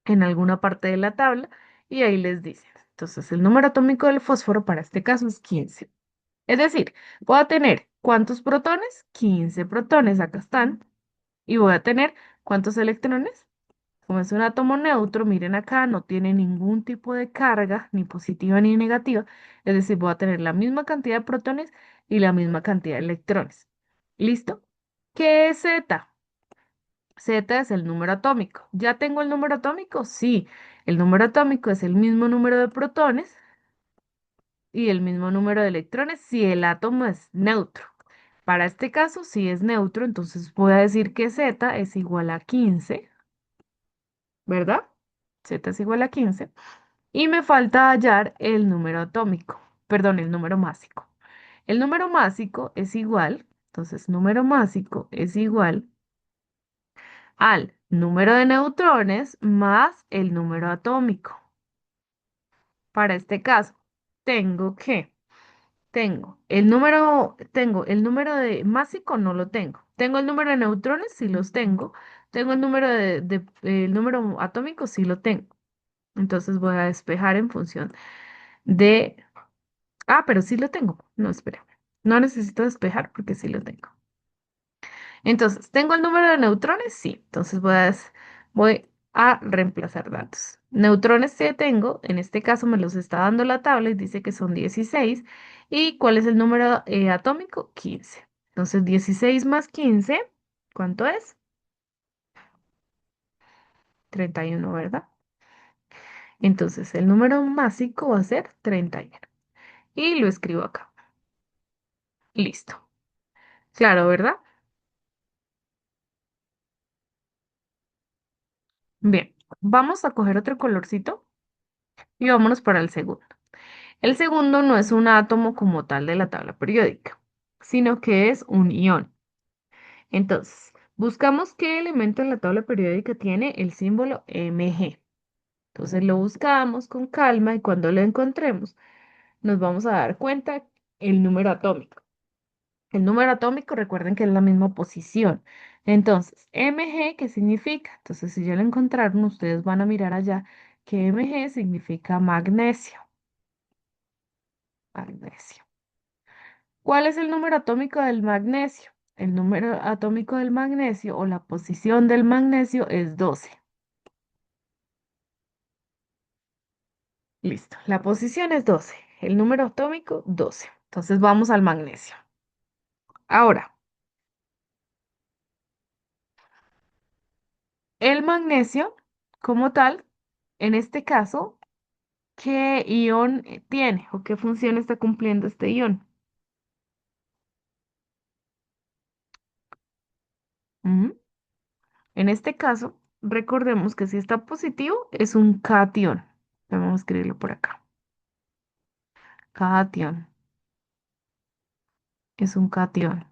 en alguna parte de la tabla y ahí les dicen. Entonces el número atómico del fósforo para este caso es 15. Es decir, voy a tener ¿cuántos protones? 15 protones, acá están. Y voy a tener ¿cuántos electrones? Como es un átomo neutro, miren acá, no tiene ningún tipo de carga, ni positiva ni negativa. Es decir, voy a tener la misma cantidad de protones y la misma cantidad de electrones. ¿Listo? ¿Qué es Z? Z es el número atómico. ¿Ya tengo el número atómico? Sí. El número atómico es el mismo número de protones y el mismo número de electrones si el átomo es neutro. Para este caso, si es neutro, entonces voy a decir que Z es igual a 15, ¿verdad? Z es igual a 15. Y me falta hallar el número atómico, perdón, el número másico. El número másico es igual, entonces número másico es igual al número de neutrones más el número atómico. Para este caso, tengo que tengo el número de másico, no lo tengo. Tengo el número de neutrones, sí los tengo. Tengo el número el número atómico, sí lo tengo. Entonces voy a despejar en función de... Ah, pero sí lo tengo. No, espera. No necesito despejar porque sí lo tengo. Entonces, ¿tengo el número de neutrones? Sí. Entonces voy a reemplazar datos. Neutrones sí tengo, en este caso me los está dando la tabla y dice que son 16. ¿Y cuál es el número atómico? 15. Entonces, 16 más 15, ¿cuánto es? 31, ¿verdad? Entonces, el número másico va a ser 31. Y lo escribo acá. Listo. Claro, ¿verdad? Bien, vamos a coger otro colorcito y vámonos para el segundo. El segundo no es un átomo como tal de la tabla periódica, sino que es un ion. Entonces, Buscamos qué elemento en la tabla periódica tiene el símbolo Mg. Entonces lo buscamos con calma y cuando lo encontremos nos vamos a dar cuenta el número atómico. El número atómico, recuerden que es la misma posición. Entonces, Mg, ¿qué significa? Entonces, si ya lo encontraron, ustedes van a mirar allá que Mg significa magnesio. Magnesio. ¿Cuál es el número atómico del magnesio? El número atómico del magnesio o la posición del magnesio es 12. Listo, la posición es 12. El número atómico 12. Entonces vamos al magnesio. Ahora, el magnesio como tal, en este caso, ¿qué ion tiene o qué función está cumpliendo este ion? Ujú. En este caso, recordemos que si está positivo es un cation. Vamos a escribirlo por acá. Cation es un cation.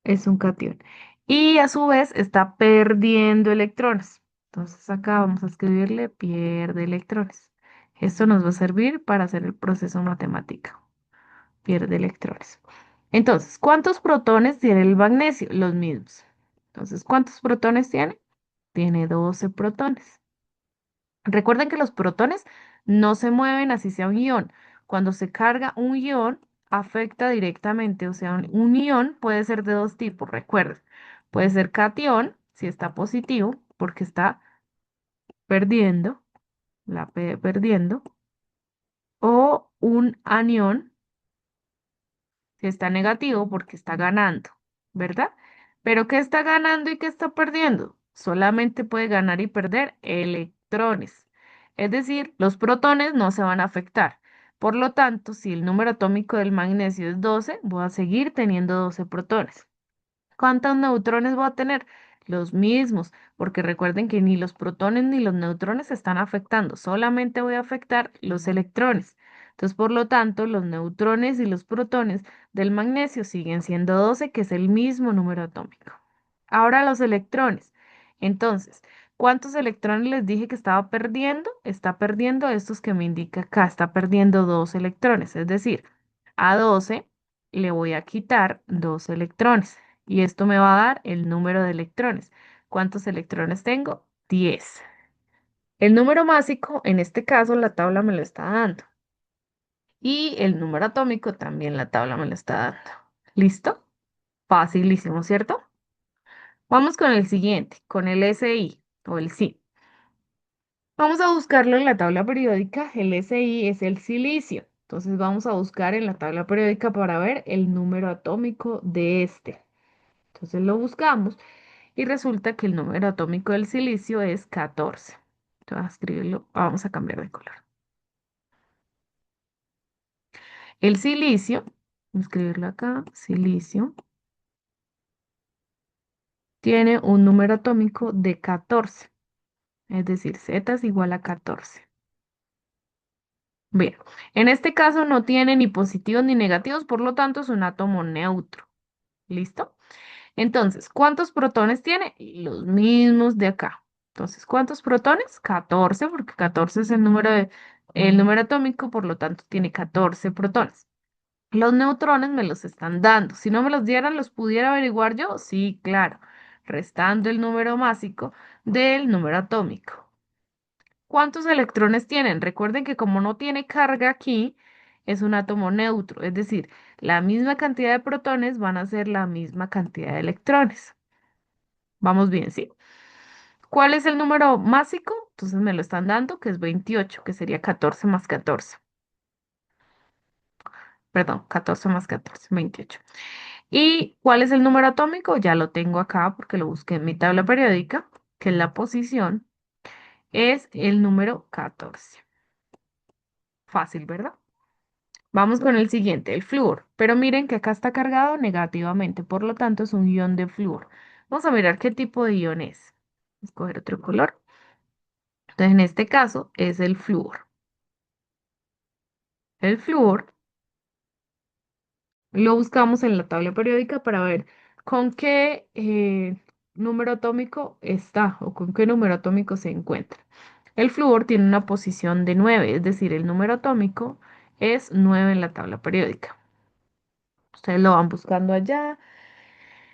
Es un cation. Y a su vez está perdiendo electrones. Entonces acá vamos a escribirle pierde electrones. Esto nos va a servir para hacer el proceso matemático. Pierde electrones. Entonces, ¿cuántos protones tiene el magnesio? Los mismos. Entonces, ¿cuántos protones tiene? Tiene 12 protones. Recuerden que los protones no se mueven así sea un ion. Cuando se carga un ion, afecta directamente, o sea, un ion puede ser de dos tipos, recuerden. Puede ser cation, si está positivo, porque está perdiendo, la P perdiendo, o un anión, si está negativo, porque está ganando, ¿verdad? Pero ¿qué está ganando y qué está perdiendo? Solamente puede ganar y perder electrones. Es decir, los protones no se van a afectar. Por lo tanto, si el número atómico del magnesio es 12, voy a seguir teniendo 12 protones. ¿Cuántos neutrones voy a tener? Los mismos, porque recuerden que ni los protones ni los neutrones se están afectando, solamente voy a afectar los electrones. Entonces, por lo tanto, los neutrones y los protones del magnesio siguen siendo 12, que es el mismo número atómico. Ahora los electrones. Entonces, ¿cuántos electrones les dije que estaba perdiendo? Está perdiendo estos que me indica acá, está perdiendo 2 electrones, es decir, a 12 le voy a quitar 2 electrones y esto me va a dar el número de electrones. ¿Cuántos electrones tengo? 10. El número másico, en este caso, la tabla me lo está dando. Y el número atómico también la tabla me lo está dando. ¿Listo? Facilísimo, ¿cierto? Vamos con el siguiente, con el SI o el Si. Vamos a buscarlo en la tabla periódica. El SI es el silicio. Entonces vamos a buscar en la tabla periódica para ver el número atómico de este. Entonces lo buscamos y resulta que el número atómico del silicio es 14. Entonces, a escribirlo, vamos a cambiar de color. El silicio, voy a escribirlo acá, silicio, tiene un número atómico de 14, es decir, Z es igual a 14. Bien, en este caso no tiene ni positivos ni negativos, por lo tanto es un átomo neutro. ¿Listo? Entonces, ¿cuántos protones tiene? Los mismos de acá. Entonces, ¿cuántos protones? 14, porque 14 es el número atómico, por lo tanto tiene 14 protones. Los neutrones me los están dando. Si no me los dieran, ¿los pudiera averiguar yo? Sí, claro. Restando el número másico del número atómico. ¿Cuántos electrones tienen? Recuerden que como no tiene carga aquí, es un átomo neutro, es decir, la misma cantidad de protones van a ser la misma cantidad de electrones. Vamos bien, ¿sí? ¿Cuál es el número másico? Entonces me lo están dando, que es 28, que sería 14 más 14. Perdón, 14 más 14, 28. ¿Y cuál es el número atómico? Ya lo tengo acá porque lo busqué en mi tabla periódica, que es la posición, es el número 14. Fácil, ¿verdad? Vamos con el siguiente, el flúor. Pero miren que acá está cargado negativamente, por lo tanto es un ion de flúor. Vamos a mirar qué tipo de ion es. Escoger otro color. Entonces, en este caso es el flúor. El flúor Lo buscamos en la tabla periódica para ver con qué número atómico está o con qué número atómico se encuentra. El flúor tiene una posición de 9, es decir, el número atómico es 9 en la tabla periódica. Ustedes lo van buscando allá,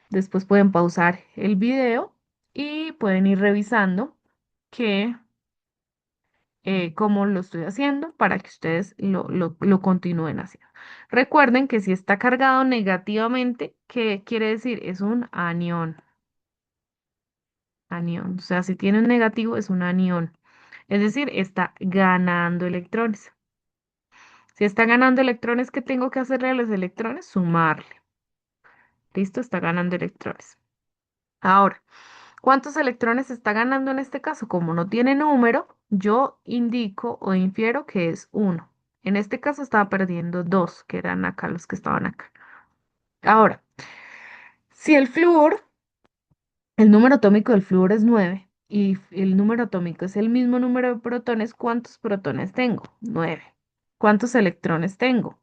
después pueden pausar el video y pueden ir revisando que, cómo lo estoy haciendo para que ustedes lo continúen haciendo. Recuerden que si está cargado negativamente, ¿qué quiere decir? Es un anión. Anión. O sea, si tiene un negativo, es un anión. Es decir, está ganando electrones. Si está ganando electrones, ¿qué tengo que hacerle a los electrones? Sumarle. Listo, está ganando electrones. Ahora, ¿cuántos electrones está ganando en este caso? Como no tiene número, yo indico o infiero que es uno. En este caso estaba perdiendo dos, que eran acá los que estaban acá. Ahora, si el flúor, el número atómico del flúor es 9 y el número atómico es el mismo número de protones, ¿cuántos protones tengo? 9. ¿Cuántos electrones tengo?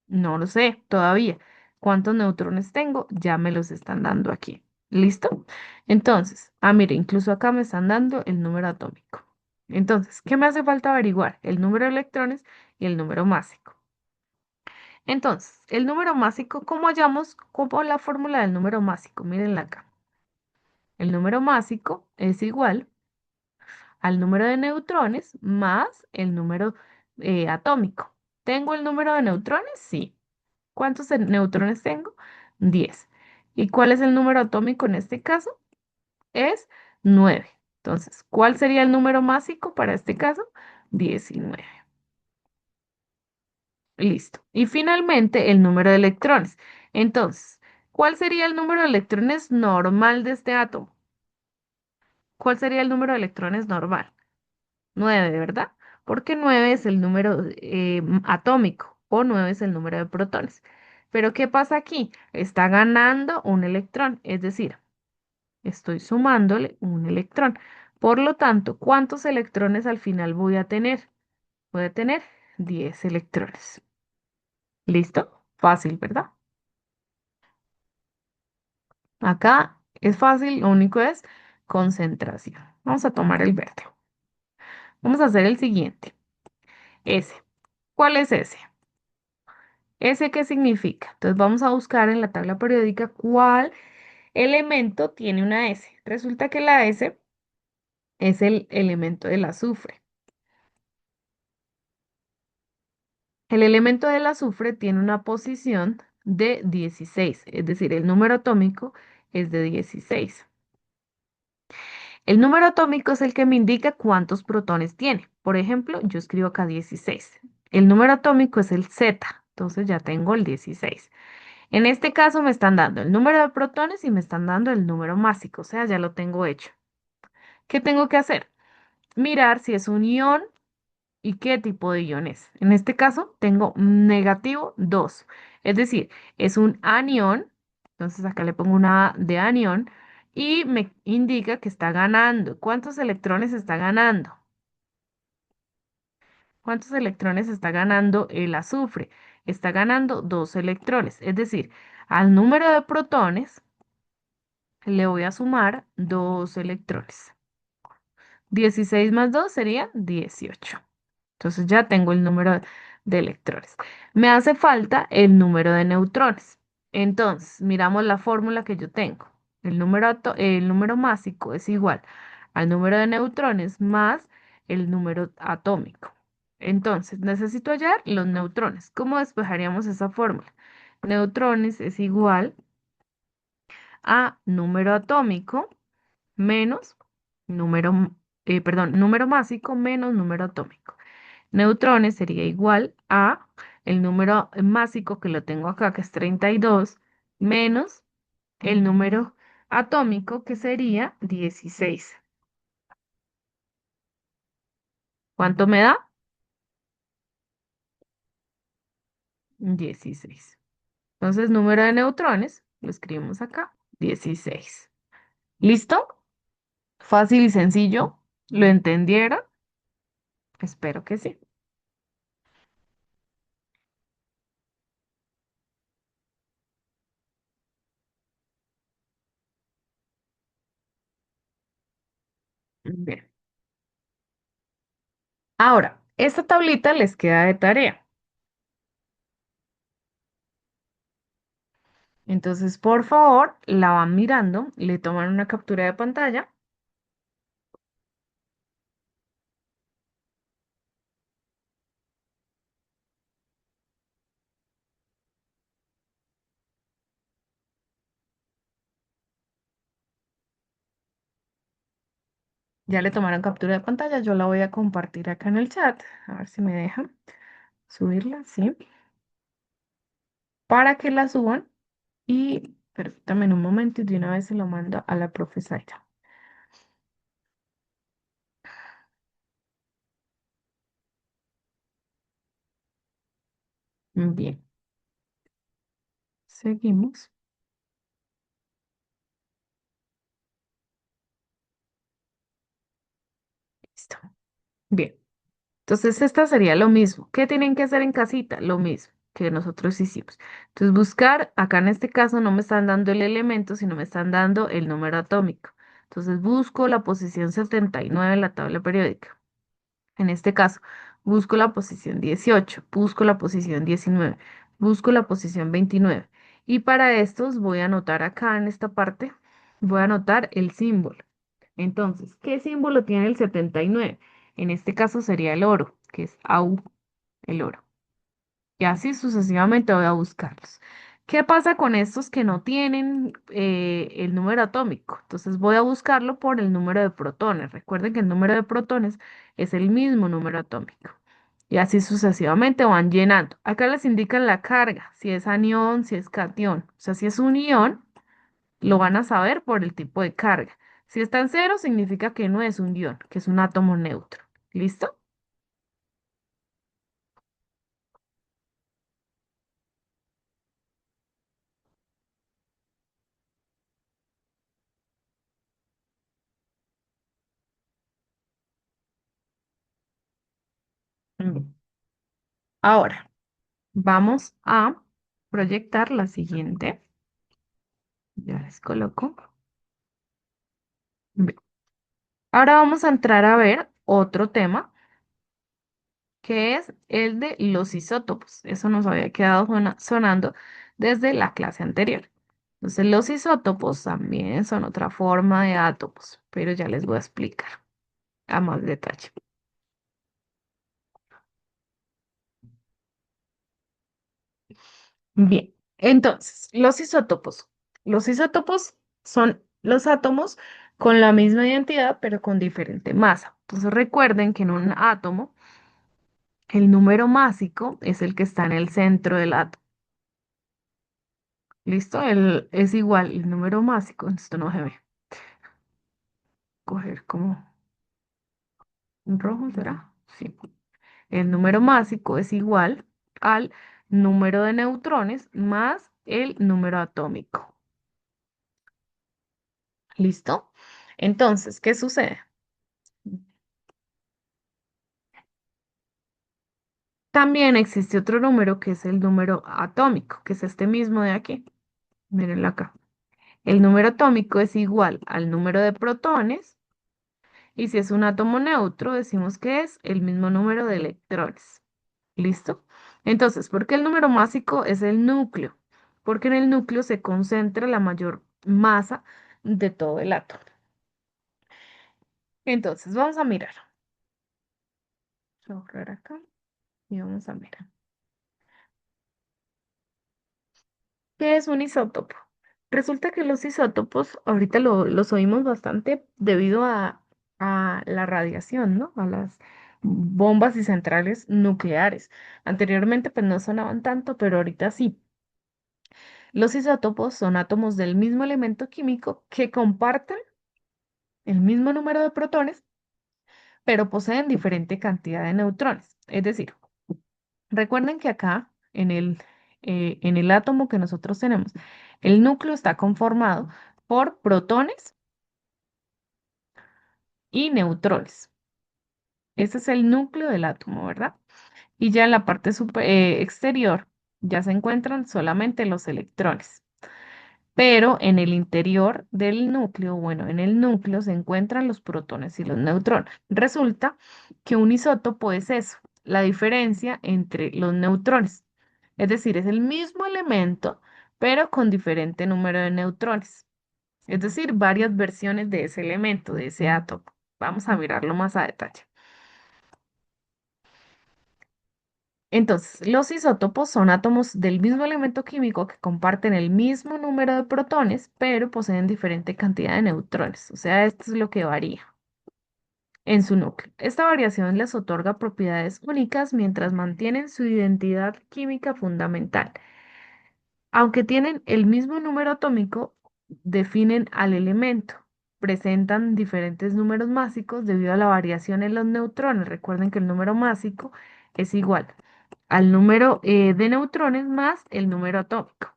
No lo sé todavía. ¿Cuántos neutrones tengo? Ya me los están dando aquí. ¿Listo? Entonces, mire, incluso acá me están dando el número atómico. Entonces, ¿qué me hace falta averiguar? El número de electrones y el número másico. Entonces, el número másico, ¿cómo hallamos como la fórmula del número másico? Mírenla acá. El número másico es igual al número de neutrones más el número atómico. ¿Tengo el número de neutrones? Sí. ¿Cuántos neutrones tengo? 10. ¿Y cuál es el número atómico en este caso? Es 9. Entonces, ¿cuál sería el número másico para este caso? 19. Listo. Y finalmente, el número de electrones. Entonces, ¿cuál sería el número de electrones normal de este átomo? ¿Cuál sería el número de electrones normal? 9, ¿verdad? Porque 9 es el número atómico o 9 es el número de protones. Pero ¿qué pasa aquí? Está ganando un electrón, es decir, estoy sumándole un electrón. Por lo tanto, ¿cuántos electrones al final voy a tener? Voy a tener 10 electrones. ¿Listo? Fácil, ¿verdad? Acá es fácil, lo único es concentración. Vamos a tomar el verde. Vamos a hacer el siguiente. S. ¿Cuál es S? ¿S qué significa? Entonces vamos a buscar en la tabla periódica cuál elemento tiene una S. Resulta que la S es el elemento del azufre. El elemento del azufre tiene una posición de 16, es decir, el número atómico es de 16. El número atómico es el que me indica cuántos protones tiene. Por ejemplo, yo escribo acá 16. El número atómico es el Z, entonces ya tengo el 16. En este caso me están dando el número de protones y me están dando el número másico, o sea, ya lo tengo hecho. ¿Qué tengo que hacer? Mirar si es un ion y qué tipo de ion es. En este caso tengo negativo 2, es decir, es un anión, entonces acá le pongo una A de anión y me indica que está ganando. ¿Cuántos electrones está ganando? ¿Cuántos electrones está ganando el azufre? Está ganando 2 electrones, es decir, al número de protones le voy a sumar 2 electrones. 16 más 2 sería 18. Entonces ya tengo el número de electrones. Me hace falta el número de neutrones. Entonces, miramos la fórmula que yo tengo. El número másico es igual al número de neutrones más el número atómico. Entonces, necesito hallar los neutrones. ¿Cómo despejaríamos esa fórmula? Neutrones es igual a número atómico menos número másico menos número atómico. Neutrones sería igual a el número másico que lo tengo acá, que es 32, menos el número atómico que sería 16. ¿Cuánto me da? 16. Entonces, número de neutrones, lo escribimos acá, 16. ¿Listo? Fácil y sencillo. ¿Lo entendieron? Espero que sí. Bien. Ahora, esta tablita les queda de tarea. Entonces, por favor, la van mirando, le toman una captura de pantalla, ya le tomaron captura de pantalla, yo la voy a compartir acá en el chat, a ver si me dejan subirla, ¿sí? Para que la suban y permítame en un momento y de una vez se lo mando a la profesora. Bien, seguimos. Listo. Bien. Entonces, esta sería lo mismo. ¿Qué tienen que hacer en casita? Lo mismo que nosotros hicimos. Entonces, buscar, acá en este caso no me están dando el elemento, sino me están dando el número atómico. Entonces, busco la posición 79 en la tabla periódica. En este caso, busco la posición 18, busco la posición 19, busco la posición 29. Y para estos voy a anotar acá en esta parte, voy a anotar el símbolo. Entonces, ¿qué símbolo tiene el 79? En este caso sería el oro, que es AU, el oro. Y así sucesivamente voy a buscarlos. ¿Qué pasa con estos que no tienen el número atómico? Entonces voy a buscarlo por el número de protones. Recuerden que el número de protones es el mismo número atómico. Y así sucesivamente van llenando. Acá les indican la carga, si es anión, si es catión. O sea, si es un ion, lo van a saber por el tipo de carga. Si está en cero, significa que no es un ion, que es un átomo neutro. ¿Listo? Mm. Ahora, vamos a proyectar la siguiente. Ya les coloco. Bien. Ahora vamos a entrar a ver otro tema, que es el de los isótopos. Eso nos había quedado sonando desde la clase anterior. Entonces, los isótopos también son otra forma de átomos, pero ya les voy a explicar a más detalle. Bien, entonces, los isótopos. Los isótopos son los átomos con la misma identidad, pero con diferente masa. Entonces, recuerden que en un átomo, el número másico es el que está en el centro del átomo. ¿Listo? Es igual el número másico. Esto no se ve. Coger como un rojo, ¿será? Sí. El número másico es igual al número de neutrones más el número atómico. ¿Listo? Entonces, ¿qué sucede? También existe otro número que es el número atómico, que es este mismo de aquí. Mírenlo acá. El número atómico es igual al número de protones y si es un átomo neutro, decimos que es el mismo número de electrones. ¿Listo? Entonces, ¿por qué el número másico es el núcleo? Porque en el núcleo se concentra la mayor masa de todo el átomo. Entonces, vamos a mirar. Voy a borrar acá y vamos a mirar. ¿Qué es un isótopo? Resulta que los isótopos, ahorita los oímos bastante debido a la radiación, ¿no? A las bombas y centrales nucleares. Anteriormente pues no sonaban tanto, pero ahorita sí. Los isótopos son átomos del mismo elemento químico que comparten el mismo número de protones, pero poseen diferente cantidad de neutrones. Es decir, recuerden que acá en el átomo que nosotros tenemos, el núcleo está conformado por protones y neutrones. Ese es el núcleo del átomo, ¿verdad? Y ya en la parte exterior ya se encuentran solamente los electrones. pero en el interior del núcleo, bueno, en el núcleo se encuentran los protones y los neutrones. Resulta que un isótopo es eso, la diferencia entre los neutrones. Es decir, es el mismo elemento, pero con diferente número de neutrones. Es decir, varias versiones de ese elemento, de ese átomo. Vamos a mirarlo más a detalle. Entonces, los isótopos son átomos del mismo elemento químico que comparten el mismo número de protones, pero poseen diferente cantidad de neutrones. O sea, esto es lo que varía en su núcleo. Esta variación les otorga propiedades únicas mientras mantienen su identidad química fundamental. Aunque tienen el mismo número atómico, definen al elemento. Presentan diferentes números másicos debido a la variación en los neutrones. Recuerden que el número másico es igual al número de neutrones más el número atómico.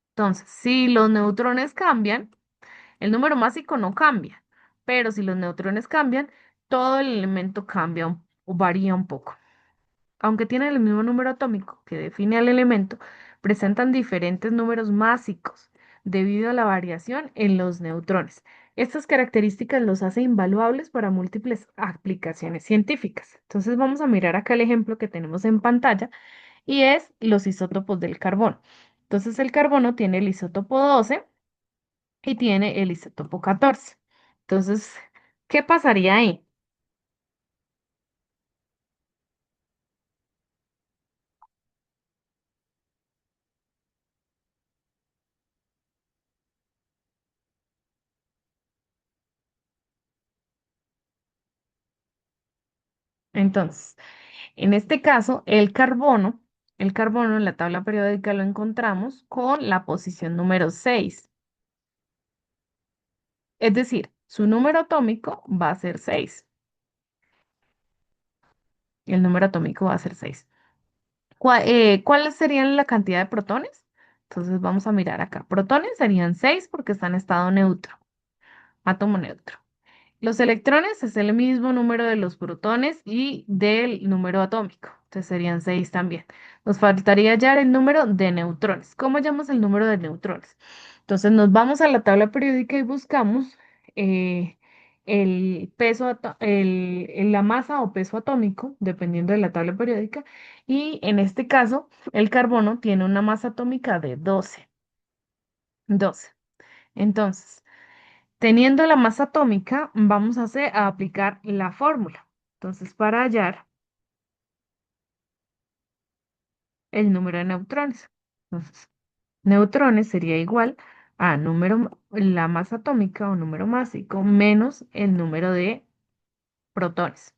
Entonces, si los neutrones cambian, el número másico no cambia, pero si los neutrones cambian, todo el elemento cambia o varía un poco. Aunque tienen el mismo número atómico que define al elemento, presentan diferentes números másicos debido a la variación en los neutrones. Estas características los hacen invaluables para múltiples aplicaciones científicas. Entonces vamos a mirar acá el ejemplo que tenemos en pantalla y es los isótopos del carbono. Entonces el carbono tiene el isótopo 12 y tiene el isótopo 14. Entonces, ¿qué pasaría ahí? Entonces, en este caso, el carbono en la tabla periódica lo encontramos con la posición número 6. Es decir, su número atómico va a ser 6. El número atómico va a ser 6. ¿Cuáles serían la cantidad de protones? Entonces vamos a mirar acá. Protones serían 6 porque está en estado neutro, átomo neutro. Los electrones es el mismo número de los protones y del número atómico. Entonces serían 6 también. Nos faltaría hallar el número de neutrones. ¿Cómo hallamos el número de neutrones? Entonces nos vamos a la tabla periódica y buscamos eh, el peso, la masa o peso atómico, dependiendo de la tabla periódica. Y en este caso, el carbono tiene una masa atómica de 12. 12. Entonces, teniendo la masa atómica, vamos a aplicar la fórmula. Entonces, para hallar el número de neutrones. Entonces, neutrones sería igual a la masa atómica o número másico menos el número de protones.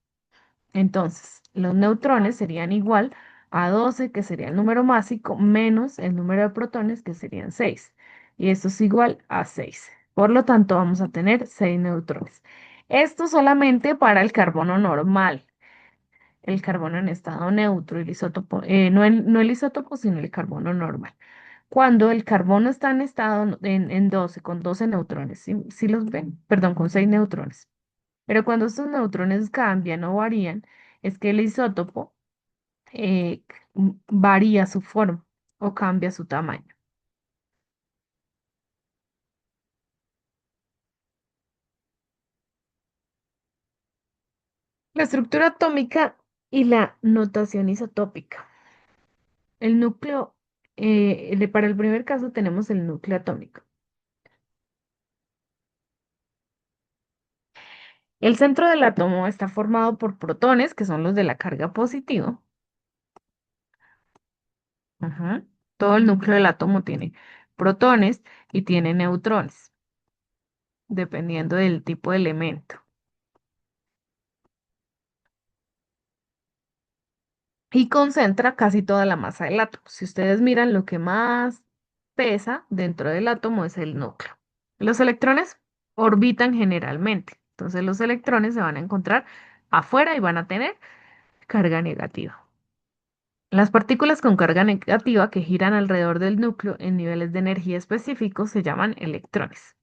Entonces, los neutrones serían igual a 12, que sería el número másico, menos el número de protones, que serían 6. Y esto es igual a 6. Por lo tanto, vamos a tener 6 neutrones. Esto solamente para el carbono normal, el carbono en estado neutro, el isótopo, no el isótopo, sino el carbono normal. Cuando el carbono está en estado en 12, con 12 neutrones, ¿sí los ven? Perdón, con 6 neutrones. Pero cuando estos neutrones cambian o varían, es que el isótopo varía su forma o cambia su tamaño. La estructura atómica y la notación isotópica. El núcleo, para el primer caso tenemos el núcleo atómico. El centro del átomo está formado por protones, que son los de la carga positiva. Ajá. Todo el núcleo del átomo tiene protones y tiene neutrones, dependiendo del tipo de elemento. Y concentra casi toda la masa del átomo. Si ustedes miran, lo que más pesa dentro del átomo es el núcleo. Los electrones orbitan generalmente. Entonces los electrones se van a encontrar afuera y van a tener carga negativa. Las partículas con carga negativa que giran alrededor del núcleo en niveles de energía específicos se llaman electrones.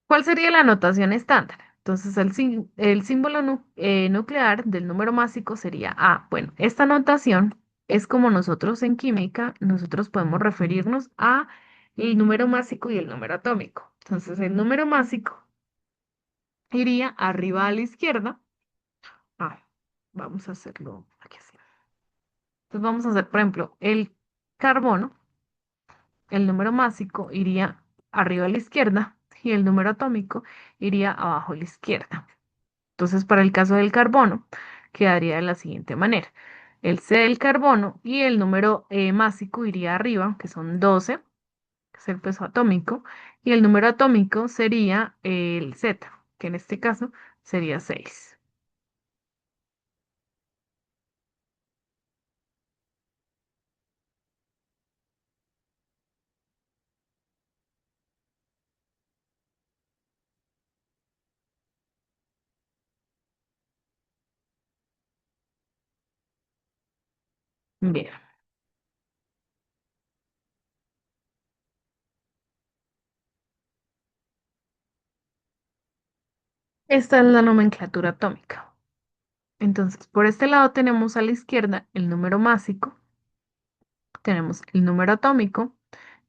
¿Cuál sería la notación estándar? Entonces, el símbolo nuclear del número másico sería A. Bueno, esta notación es como nosotros en química, nosotros podemos referirnos a el número másico y el número atómico. Entonces, el número másico iría arriba a la izquierda. Ah, vamos a hacerlo aquí así. Entonces, vamos a hacer, por ejemplo, el carbono, el número másico iría arriba a la izquierda y el número atómico iría abajo a la izquierda. Entonces, para el caso del carbono, quedaría de la siguiente manera. El C del carbono y el número másico iría arriba, que son 12, que es el peso atómico, y el número atómico sería el Z, que en este caso sería 6. Bien, esta es la nomenclatura atómica. Entonces, por este lado tenemos a la izquierda el número másico, tenemos el número atómico,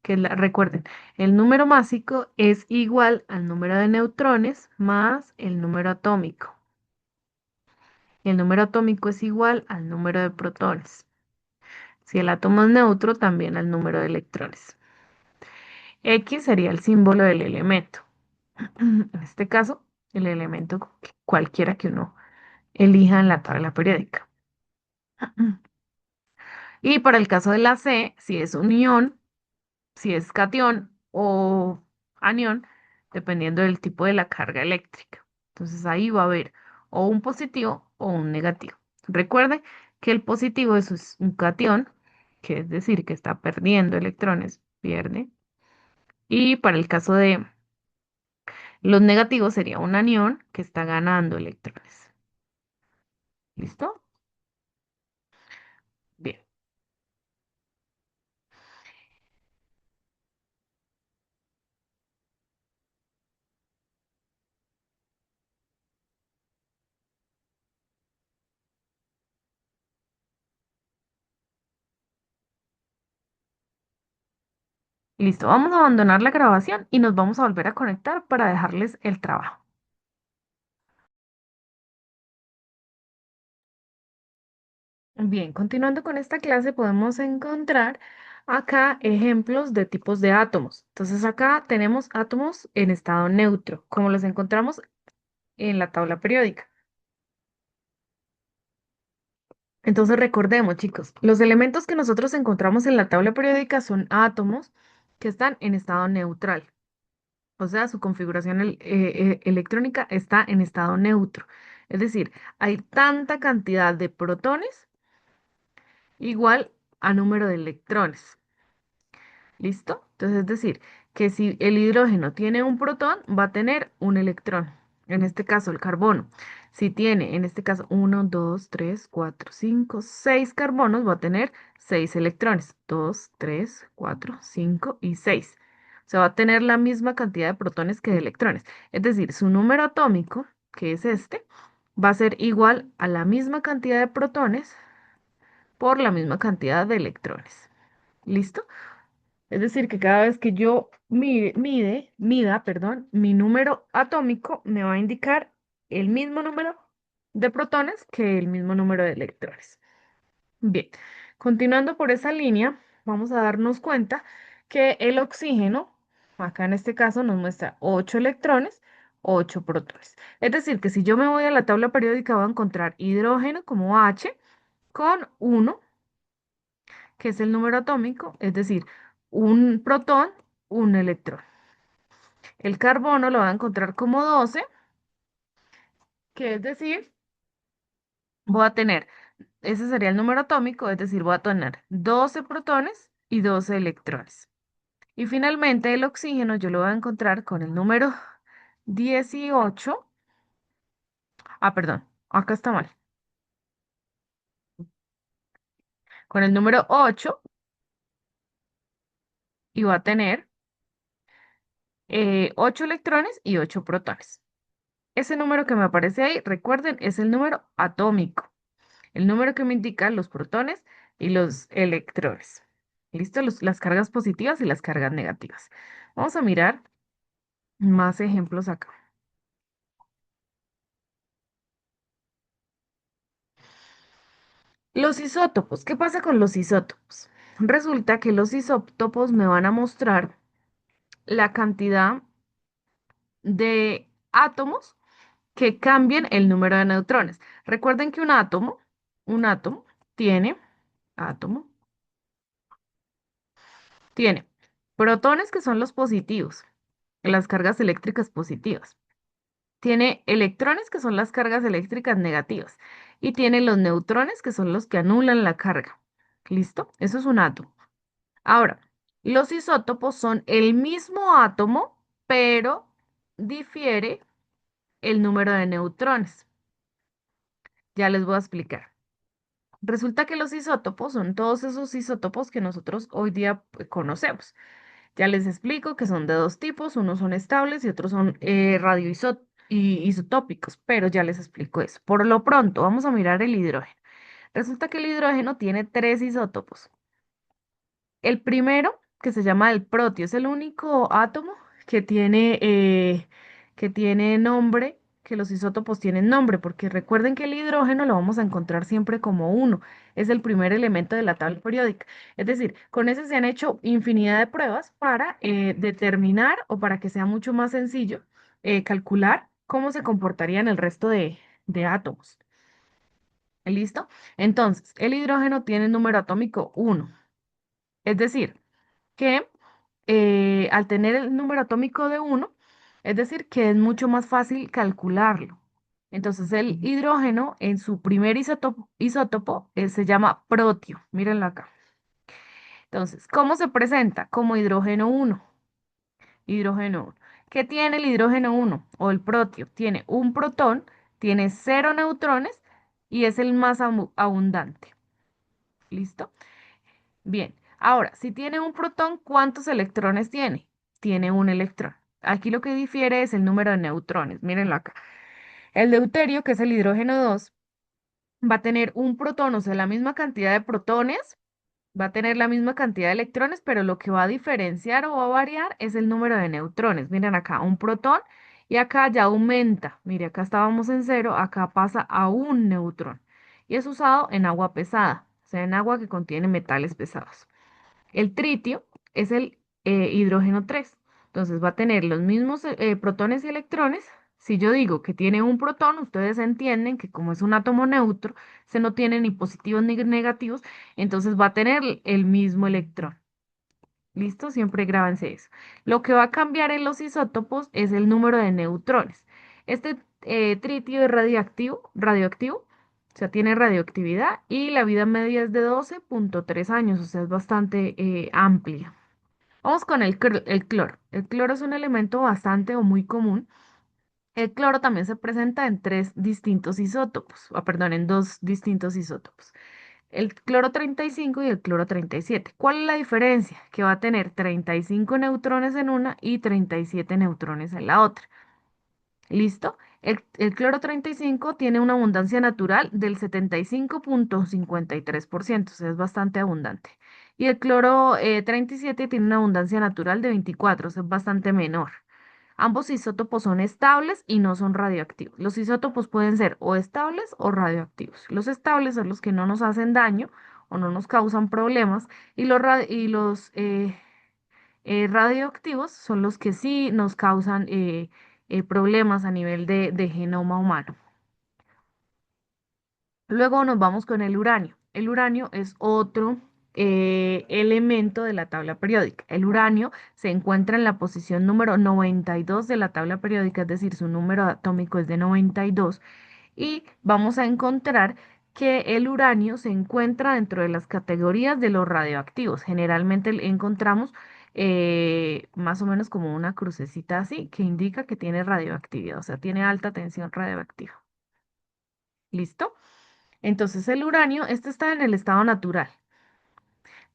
recuerden, el número másico es igual al número de neutrones más el número atómico. Y el número atómico es igual al número de protones. Si el átomo es neutro, también al número de electrones. X sería el símbolo del elemento. En este caso, el elemento cualquiera que uno elija en la tabla periódica. Y para el caso de la C, si es un ion, si es cation o anión, dependiendo del tipo de la carga eléctrica. Entonces ahí va a haber o un positivo o un negativo. Recuerden que el positivo es un cation, que es decir, que está perdiendo electrones, pierde. Y para el caso de los negativos sería un anión que está ganando electrones. ¿Listo? Bien. Listo. Vamos a abandonar la grabación y nos vamos a volver a conectar para dejarles el trabajo. Bien, continuando con esta clase, podemos encontrar acá ejemplos de tipos de átomos. Entonces acá tenemos átomos en estado neutro, como los encontramos en la tabla periódica. Entonces recordemos, chicos, los elementos que nosotros encontramos en la tabla periódica son átomos que están en estado neutral. O sea, su configuración electrónica está en estado neutro. Es decir, hay tanta cantidad de protones igual a número de electrones. ¿Listo? Entonces, es decir, que si el hidrógeno tiene un protón, va a tener un electrón. En este caso, el carbono. Si tiene, en este caso, uno, 2, 3, 4, 5, 6 carbonos, va a tener 6 electrones. 2, 3, 4, 5 y 6. O sea, va a tener la misma cantidad de protones que de electrones. Es decir, su número atómico, que es este, va a ser igual a la misma cantidad de protones por la misma cantidad de electrones. ¿Listo? Es decir, que cada vez que yo mida, perdón, mi número atómico me va a indicar el mismo número de protones que el mismo número de electrones. Bien, continuando por esa línea, vamos a darnos cuenta que el oxígeno, acá en este caso, nos muestra 8 electrones, 8 protones. Es decir, que si yo me voy a la tabla periódica, voy a encontrar hidrógeno como H con 1 que es el número atómico, es decir, un protón, un electrón. El carbono lo va a encontrar como 12, que es decir, voy a tener, ese sería el número atómico, es decir, voy a tener 12 protones y 12 electrones. Y finalmente el oxígeno yo lo voy a encontrar con el número 18. Perdón, acá está mal. Con el número 8 y va a tener 8 electrones y 8 protones. Ese número que me aparece ahí, recuerden, es el número atómico. El número que me indica los protones y los electrones. ¿Listo? Las cargas positivas y las cargas negativas. Vamos a mirar más ejemplos acá. Los isótopos. ¿Qué pasa con los isótopos? Resulta que los isótopos me van a mostrar la cantidad de átomos que cambien el número de neutrones. Recuerden que un átomo tiene, átomo, tiene protones que son los positivos, las cargas eléctricas positivas. Tiene electrones que son las cargas eléctricas negativas. Y tiene los neutrones que son los que anulan la carga. ¿Listo? Eso es un átomo. Ahora, los isótopos son el mismo átomo, pero difiere el número de neutrones. Ya les voy a explicar. Resulta que los isótopos son todos esos isótopos que nosotros hoy día conocemos. Ya les explico que son de dos tipos, unos son estables y otros son isotópicos, pero ya les explico eso. Por lo pronto, vamos a mirar el hidrógeno. Resulta que el hidrógeno tiene tres isótopos. El primero, que se llama el protio, es el único átomo que tiene nombre, que los isótopos tienen nombre, porque recuerden que el hidrógeno lo vamos a encontrar siempre como uno, es el primer elemento de la tabla periódica. Es decir, con ese se han hecho infinidad de pruebas para determinar o para que sea mucho más sencillo calcular cómo se comportarían el resto de átomos. ¿Listo? Entonces, el hidrógeno tiene número atómico 1. Es decir, que al tener el número atómico de 1, es decir, que es mucho más fácil calcularlo. Entonces, el hidrógeno en su primer isótopo se llama protio. Mírenlo acá. Entonces, ¿cómo se presenta? Como hidrógeno 1. Hidrógeno 1. ¿Qué tiene el hidrógeno 1 o el protio? Tiene un protón, tiene cero neutrones y es el más abundante. ¿Listo? Bien, ahora, si tiene un protón, ¿cuántos electrones tiene? Tiene un electrón. Aquí lo que difiere es el número de neutrones. Mírenlo acá. El deuterio, que es el hidrógeno 2, va a tener un protón, o sea, la misma cantidad de protones, va a tener la misma cantidad de electrones, pero lo que va a diferenciar o va a variar es el número de neutrones. Miren acá, un protón y acá ya aumenta. Mire, acá estábamos en cero, acá pasa a un neutrón. Y es usado en agua pesada, o sea, en agua que contiene metales pesados. El tritio es el hidrógeno 3. Entonces va a tener los mismos protones y electrones. Si yo digo que tiene un protón, ustedes entienden que como es un átomo neutro, se no tiene ni positivos ni negativos, entonces va a tener el mismo electrón. ¿Listo? Siempre grábense eso. Lo que va a cambiar en los isótopos es el número de neutrones. Este tritio es radioactivo, o sea, tiene radioactividad y la vida media es de 12,3 años, o sea, es bastante amplia. Vamos con el cloro. El cloro es un elemento bastante o muy común. El cloro también se presenta en tres distintos isótopos, perdón, en dos distintos isótopos. El cloro 35 y el cloro 37. ¿Cuál es la diferencia? Que va a tener 35 neutrones en una y 37 neutrones en la otra. ¿Listo? El cloro 35 tiene una abundancia natural del 75,53%, o sea, es bastante abundante. Y el cloro 37 tiene una abundancia natural de 24, o sea, es bastante menor. Ambos isótopos son estables y no son radioactivos. Los isótopos pueden ser o estables o radioactivos. Los estables son los que no nos hacen daño o no nos causan problemas y los radioactivos son los que sí nos causan problemas a nivel de genoma humano. Luego nos vamos con el uranio. El uranio es otro elemento de la tabla periódica. El uranio se encuentra en la posición número 92 de la tabla periódica, es decir, su número atómico es de 92. Y vamos a encontrar que el uranio se encuentra dentro de las categorías de los radioactivos. Generalmente encontramos más o menos como una crucecita así que indica que tiene radioactividad, o sea, tiene alta tensión radioactiva. ¿Listo? Entonces el uranio, este está en el estado natural,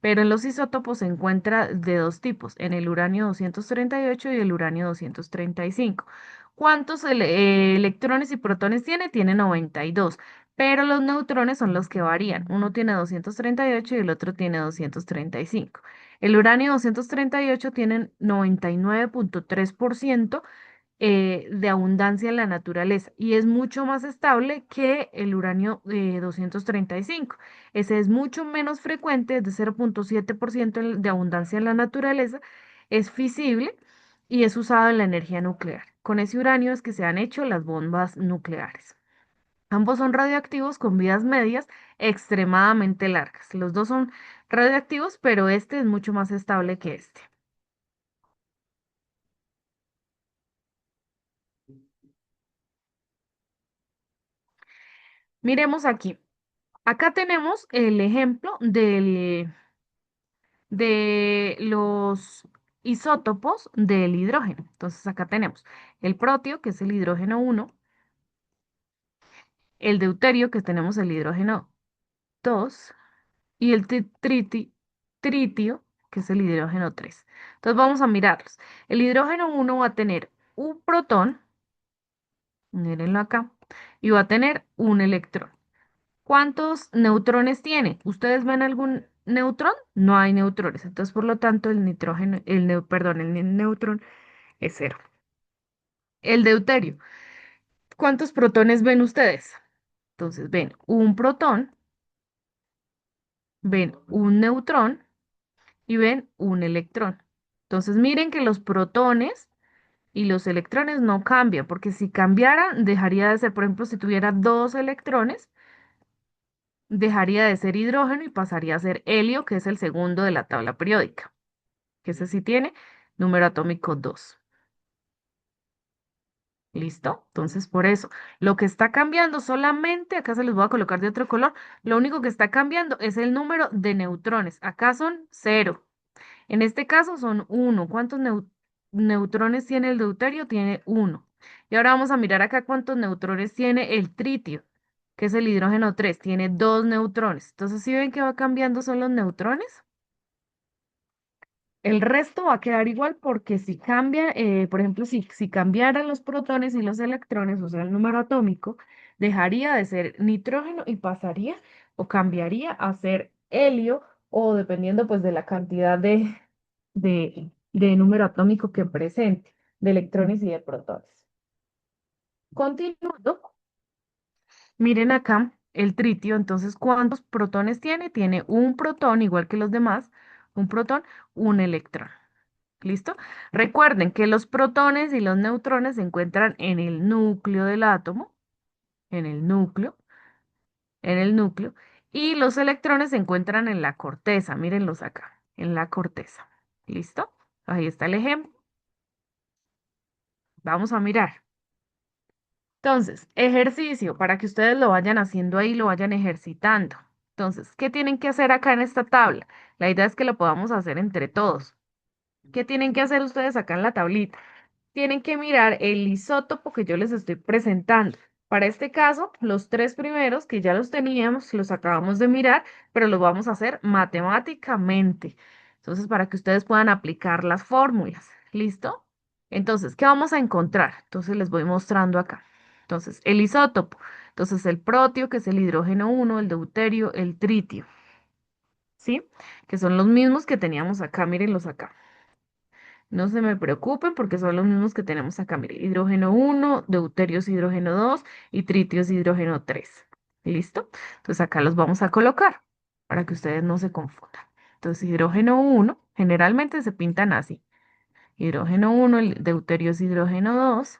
pero en los isótopos se encuentra de dos tipos, en el uranio 238 y el uranio 235. ¿Cuántos electrones y protones tiene? Tiene 92. pero los neutrones son los que varían. Uno tiene 238 y el otro tiene 235. El uranio 238 tiene 99,3% de abundancia en la naturaleza y es mucho más estable que el uranio 235. Ese es mucho menos frecuente, es de 0,7% de abundancia en la naturaleza, es fisible y es usado en la energía nuclear. Con ese uranio es que se han hecho las bombas nucleares. Ambos son radioactivos con vidas medias extremadamente largas. Los dos son radioactivos, pero este es mucho más estable que este. Miremos aquí. Acá tenemos el ejemplo de los isótopos del hidrógeno. Entonces acá tenemos el protio, que es el hidrógeno 1, el deuterio, que tenemos el hidrógeno 2, y el tritio, que es el hidrógeno 3. Entonces vamos a mirarlos. El hidrógeno 1 va a tener un protón, mírenlo acá, y va a tener un electrón. ¿Cuántos neutrones tiene? ¿Ustedes ven algún neutrón? No hay neutrones. Entonces, por lo tanto, el nitrógeno, perdón, neutrón es cero. El deuterio. ¿Cuántos protones ven ustedes? Entonces, ven un protón, ven un neutrón y ven un electrón. Entonces, miren que los protones y los electrones no cambian, porque si cambiaran, dejaría de ser, por ejemplo, si tuviera dos electrones, dejaría de ser hidrógeno y pasaría a ser helio, que es el segundo de la tabla periódica, que ese sí tiene número atómico 2. ¿Listo? Entonces, por eso, lo que está cambiando solamente, acá se los voy a colocar de otro color, lo único que está cambiando es el número de neutrones. Acá son cero. En este caso son uno. ¿Cuántos neutrones tiene el deuterio? Tiene uno. Y ahora vamos a mirar acá cuántos neutrones tiene el tritio, que es el hidrógeno 3. Tiene dos neutrones. Entonces, ¿sí ven que va cambiando son los neutrones? El resto va a quedar igual porque si cambia, por ejemplo, si cambiaran los protones y los electrones, o sea, el número atómico, dejaría de ser nitrógeno y pasaría o cambiaría a ser helio o dependiendo pues de la cantidad de número atómico que presente, de electrones y de protones. Continuando, miren acá el tritio, entonces, ¿cuántos protones tiene? Tiene un protón, igual que los demás, un protón, un electrón. ¿Listo? Recuerden que los protones y los neutrones se encuentran en el núcleo del átomo, en el núcleo, en el núcleo, y los electrones se encuentran en la corteza, mírenlos acá, en la corteza. ¿Listo? Ahí está el ejemplo. Vamos a mirar. Entonces, ejercicio para que ustedes lo vayan haciendo ahí, lo vayan ejercitando. Entonces, ¿qué tienen que hacer acá en esta tabla? La idea es que lo podamos hacer entre todos. ¿Qué tienen que hacer ustedes acá en la tablita? Tienen que mirar el isótopo que yo les estoy presentando. Para este caso, los tres primeros que ya los teníamos, los acabamos de mirar, pero los vamos a hacer matemáticamente. Entonces, para que ustedes puedan aplicar las fórmulas. ¿Listo? Entonces, ¿qué vamos a encontrar? Entonces, les voy mostrando acá. Entonces, el isótopo. Entonces, el protio, que es el hidrógeno 1, el deuterio, el tritio. ¿Sí? Que son los mismos que teníamos acá. Mírenlos acá. No se me preocupen porque son los mismos que tenemos acá. Mire, hidrógeno 1, deuterio es hidrógeno 2 y tritio es hidrógeno 3. ¿Listo? Entonces acá los vamos a colocar para que ustedes no se confundan. Entonces hidrógeno 1 generalmente se pintan así. Hidrógeno 1, el deuterio es hidrógeno 2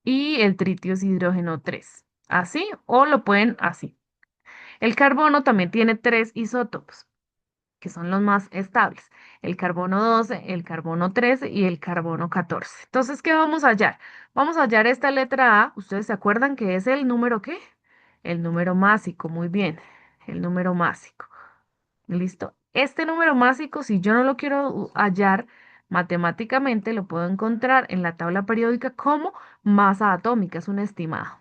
y el tritio es hidrógeno 3. Así o lo pueden así. El carbono también tiene tres isótopos, que son los más estables, el carbono 12, el carbono 13 y el carbono 14. Entonces, ¿qué vamos a hallar? Vamos a hallar esta letra A, ¿ustedes se acuerdan que es el número qué? El número másico, muy bien, el número másico. ¿Listo? Este número másico, si yo no lo quiero hallar matemáticamente, lo puedo encontrar en la tabla periódica como masa atómica, es un estimado.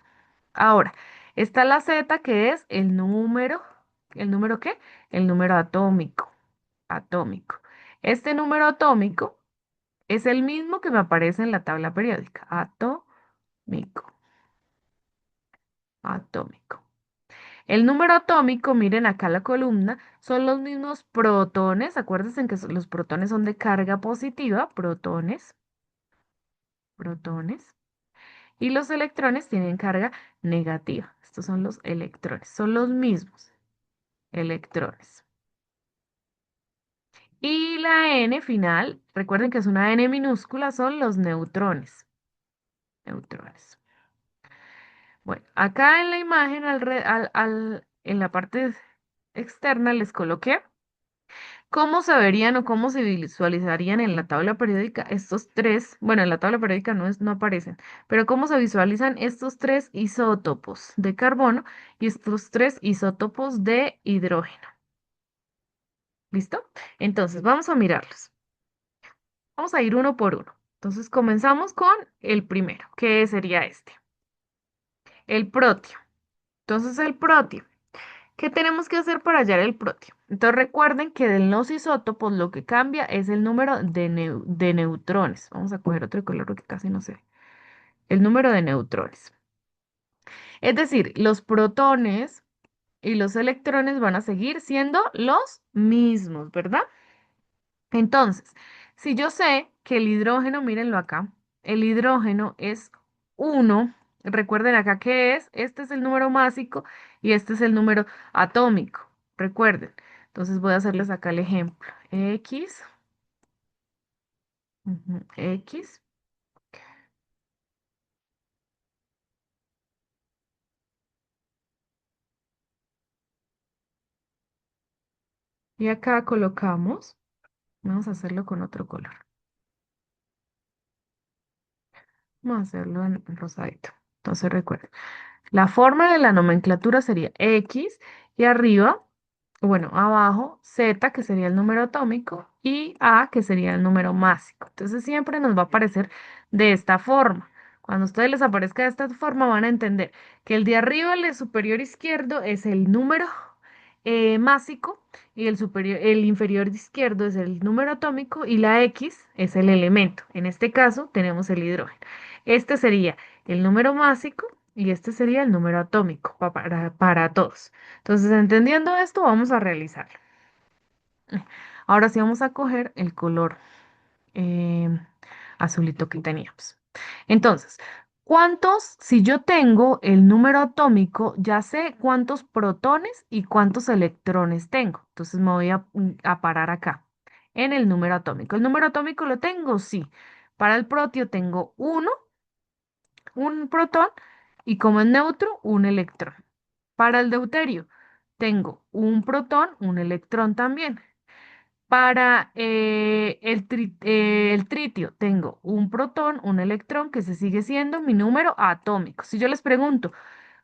Ahora, está la Z que es ¿el número qué? El número atómico atómico. Este número atómico es el mismo que me aparece en la tabla periódica, atómico. atómico. El número atómico, miren acá la columna, son los mismos protones. Acuérdense que los protones son de carga positiva, protones, protones. Y los electrones tienen carga negativa. Estos son los electrones, son los mismos electrones. Y la N final, recuerden que es una N minúscula, son los neutrones. Neutrones. Bueno, acá en la imagen, en la parte externa, les coloqué cómo se verían o cómo se visualizarían en la tabla periódica estos tres. Bueno, en la tabla periódica no aparecen, pero cómo se visualizan estos tres isótopos de carbono y estos tres isótopos de hidrógeno. ¿Listo? Entonces, vamos a mirarlos. Vamos a ir uno por uno. Entonces, comenzamos con el primero, que sería este, el protio. Entonces, el protio. ¿Qué tenemos que hacer para hallar el protio? Entonces recuerden que de los isótopos lo que cambia es el número de neutrones. Vamos a coger otro color porque casi no se ve. El número de neutrones. Es decir, los protones y los electrones van a seguir siendo los mismos, ¿verdad? Entonces, si yo sé que el hidrógeno, mírenlo acá, el hidrógeno es 1, recuerden acá que es, este es el número másico y este es el número atómico, recuerden. Entonces voy a hacerles acá el ejemplo. X, X, y acá colocamos, vamos a hacerlo con otro color, vamos a hacerlo en rosadito. Entonces recuerden. La forma de la nomenclatura sería X y arriba, bueno, abajo Z, que sería el número atómico, y A, que sería el número másico. Entonces siempre nos va a aparecer de esta forma. Cuando a ustedes les aparezca de esta forma, van a entender que el de arriba, el de superior izquierdo, es el número másico y el inferior izquierdo es el número atómico y la X es el elemento. En este caso tenemos el hidrógeno. Este sería el número másico y este sería el número atómico para todos. Entonces, entendiendo esto, vamos a realizarlo. Ahora sí vamos a coger el color eh, azulito que teníamos. Entonces, si yo tengo el número atómico, ya sé cuántos protones y cuántos electrones tengo. Entonces me voy a parar acá, en el número atómico. ¿El número atómico lo tengo? Sí. Para el protio tengo un protón y como es neutro, un electrón. Para el deuterio tengo un protón, un electrón también. Para el tritio tengo un protón, un electrón, que se sigue siendo mi número atómico. Si yo les pregunto,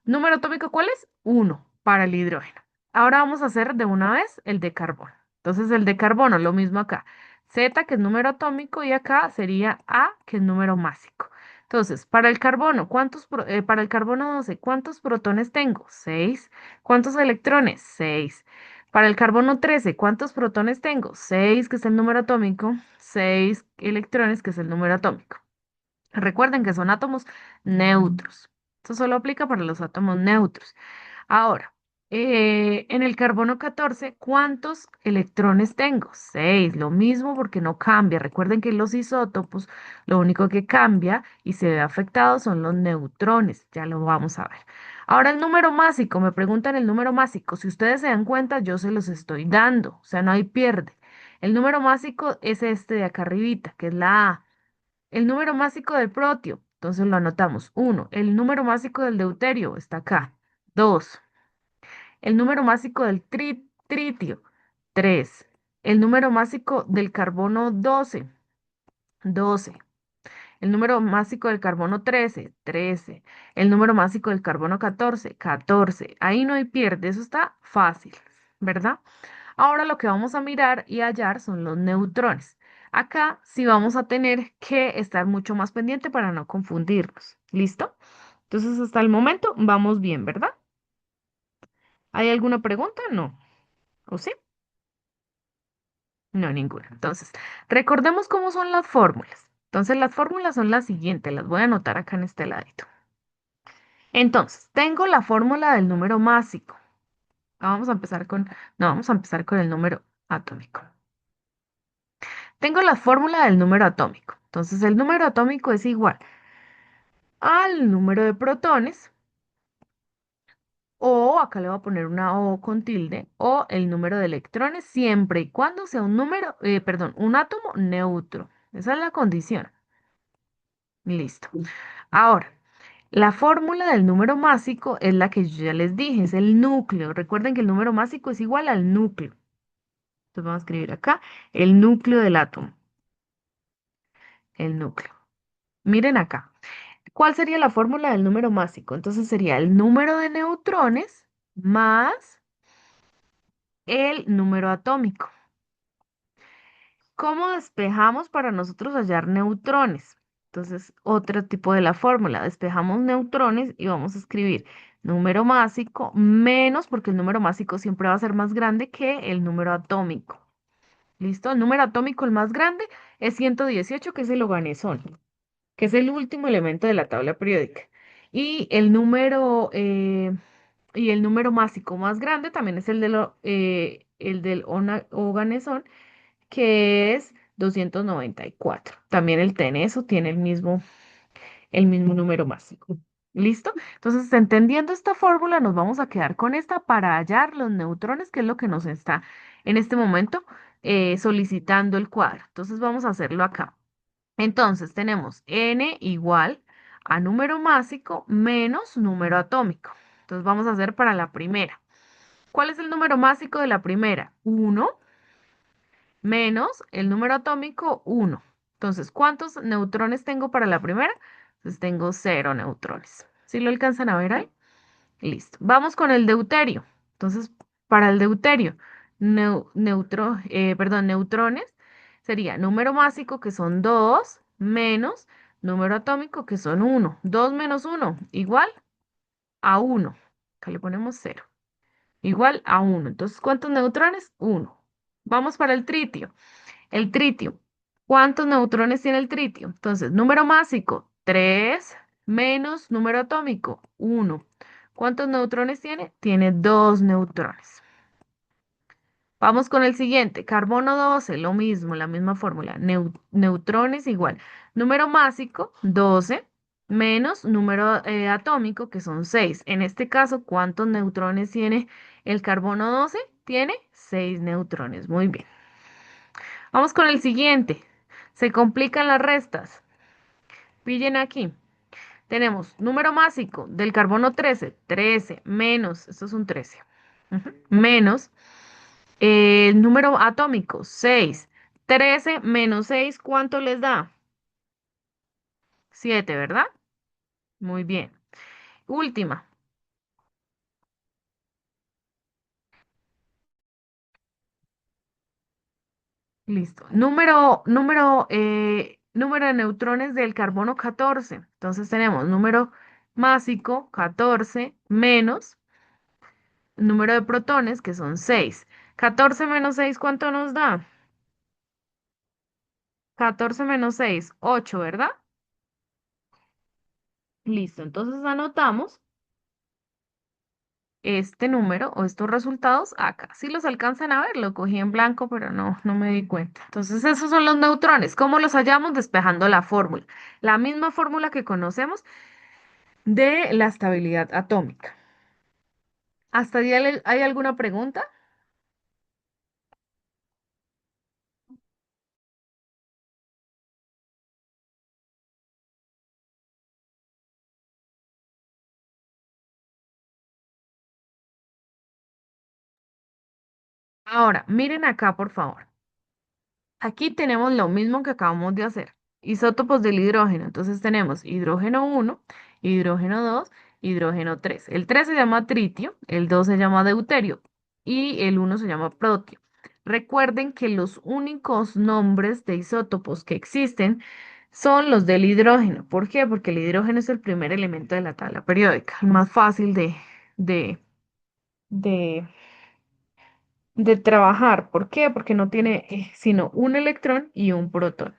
¿número atómico cuál es? Uno para el hidrógeno. Ahora vamos a hacer de una vez el de carbono. Entonces el de carbono, lo mismo acá. Z, que es número atómico, y acá sería A, que es número másico. Entonces, para el carbono, para el carbono 12, ¿cuántos protones tengo? 6. ¿Cuántos electrones? 6. Para el carbono 13, ¿cuántos protones tengo? 6, que es el número atómico. 6 electrones, que es el número atómico. Recuerden que son átomos neutros. Esto solo aplica para los átomos neutros. Ahora, en el carbono 14, ¿cuántos electrones tengo? 6, lo mismo porque no cambia. Recuerden que los isótopos, lo único que cambia y se ve afectado son los neutrones. Ya lo vamos a ver. Ahora el número másico, me preguntan el número másico. Si ustedes se dan cuenta, yo se los estoy dando, o sea, no hay pierde. El número másico es este de acá arribita, que es la A. El número másico del protio, entonces lo anotamos. 1. El número másico del deuterio está acá. 2. El número másico del tritio, 3. El número másico del carbono 12, 12. El número másico del carbono 13, 13. El número másico del carbono 14, 14. Ahí no hay pierde, eso está fácil, ¿verdad? Ahora lo que vamos a mirar y hallar son los neutrones. Acá sí vamos a tener que estar mucho más pendiente para no confundirnos. ¿Listo? Entonces, hasta el momento vamos bien, ¿verdad? ¿Hay alguna pregunta? No. ¿O sí? No, ninguna. Entonces, recordemos cómo son las fórmulas. Entonces, las fórmulas son las siguientes. Las voy a anotar acá en este ladito. Entonces, tengo la fórmula del número másico. Vamos a empezar con, no, vamos a empezar con el número atómico. Tengo la fórmula del número atómico. Entonces, el número atómico es igual al número de protones, o acá le voy a poner una O con tilde, o el número de electrones, siempre y cuando sea un número, perdón, un átomo neutro. Esa es la condición. Listo. Ahora, la fórmula del número másico es la que yo ya les dije, es el núcleo. Recuerden que el número másico es igual al núcleo. Entonces vamos a escribir acá el núcleo del átomo, el núcleo. Miren acá. ¿Cuál sería la fórmula del número másico? Entonces sería el número de neutrones más el número atómico. ¿Cómo despejamos para nosotros hallar neutrones? Entonces, otro tipo de la fórmula, despejamos neutrones y vamos a escribir número másico menos, porque el número másico siempre va a ser más grande que el número atómico. ¿Listo? El número atómico, el más grande, es 118, que es el oganesón, que es el último elemento de la tabla periódica. Y el número másico más grande también es el del oganesón, que es 294. También el teneso tiene el mismo número másico. ¿Listo? Entonces, entendiendo esta fórmula, nos vamos a quedar con esta para hallar los neutrones, que es lo que nos está en este momento solicitando el cuadro. Entonces, vamos a hacerlo acá. Entonces, tenemos n igual a número másico menos número atómico. Entonces, vamos a hacer para la primera. ¿Cuál es el número másico de la primera? 1 menos el número atómico 1. Entonces, ¿cuántos neutrones tengo para la primera? Entonces tengo 0 neutrones. ¿Sí lo alcanzan a ver ahí? Listo. Vamos con el deuterio. Entonces, para el deuterio, neutrones sería número másico, que son 2 menos número atómico, que son 1. 2 menos 1 igual a 1. Acá le ponemos 0. Igual a 1. Entonces, ¿cuántos neutrones? 1. Vamos para el tritio. El tritio. ¿Cuántos neutrones tiene el tritio? Entonces, número másico, 3 menos número atómico, 1. ¿Cuántos neutrones tiene? Tiene 2 neutrones. Vamos con el siguiente, carbono 12, lo mismo, la misma fórmula, neutrones igual. Número másico, 12 menos número atómico, que son 6. En este caso, ¿cuántos neutrones tiene el carbono 12? Tiene 6 neutrones. Muy bien. Vamos con el siguiente. Se complican las restas. Pillen aquí. Tenemos número másico del carbono 13, 13 menos, esto es un 13, menos el número atómico 6. 13 menos 6, ¿cuánto les da? 7, ¿verdad? Muy bien. Última. Listo. Número de neutrones del carbono 14. Entonces tenemos número másico 14 menos número de protones, que son 6. 14 menos 6, ¿cuánto nos da? 14 menos 6, 8, ¿verdad? Listo, entonces anotamos este número o estos resultados acá. Si los alcanzan a ver, lo cogí en blanco, pero no me di cuenta. Entonces, esos son los neutrones. ¿Cómo los hallamos? Despejando la fórmula. La misma fórmula que conocemos de la estabilidad atómica. ¿Hasta ahí hay alguna pregunta? Ahora, miren acá, por favor. Aquí tenemos lo mismo que acabamos de hacer. Isótopos del hidrógeno. Entonces tenemos hidrógeno 1, hidrógeno 2, hidrógeno 3. El 3 se llama tritio, el 2 se llama deuterio y el 1 se llama protio. Recuerden que los únicos nombres de isótopos que existen son los del hidrógeno. ¿Por qué? Porque el hidrógeno es el primer elemento de la tabla periódica, el más fácil de, de de trabajar. ¿Por qué? Porque no tiene sino un electrón y un protón.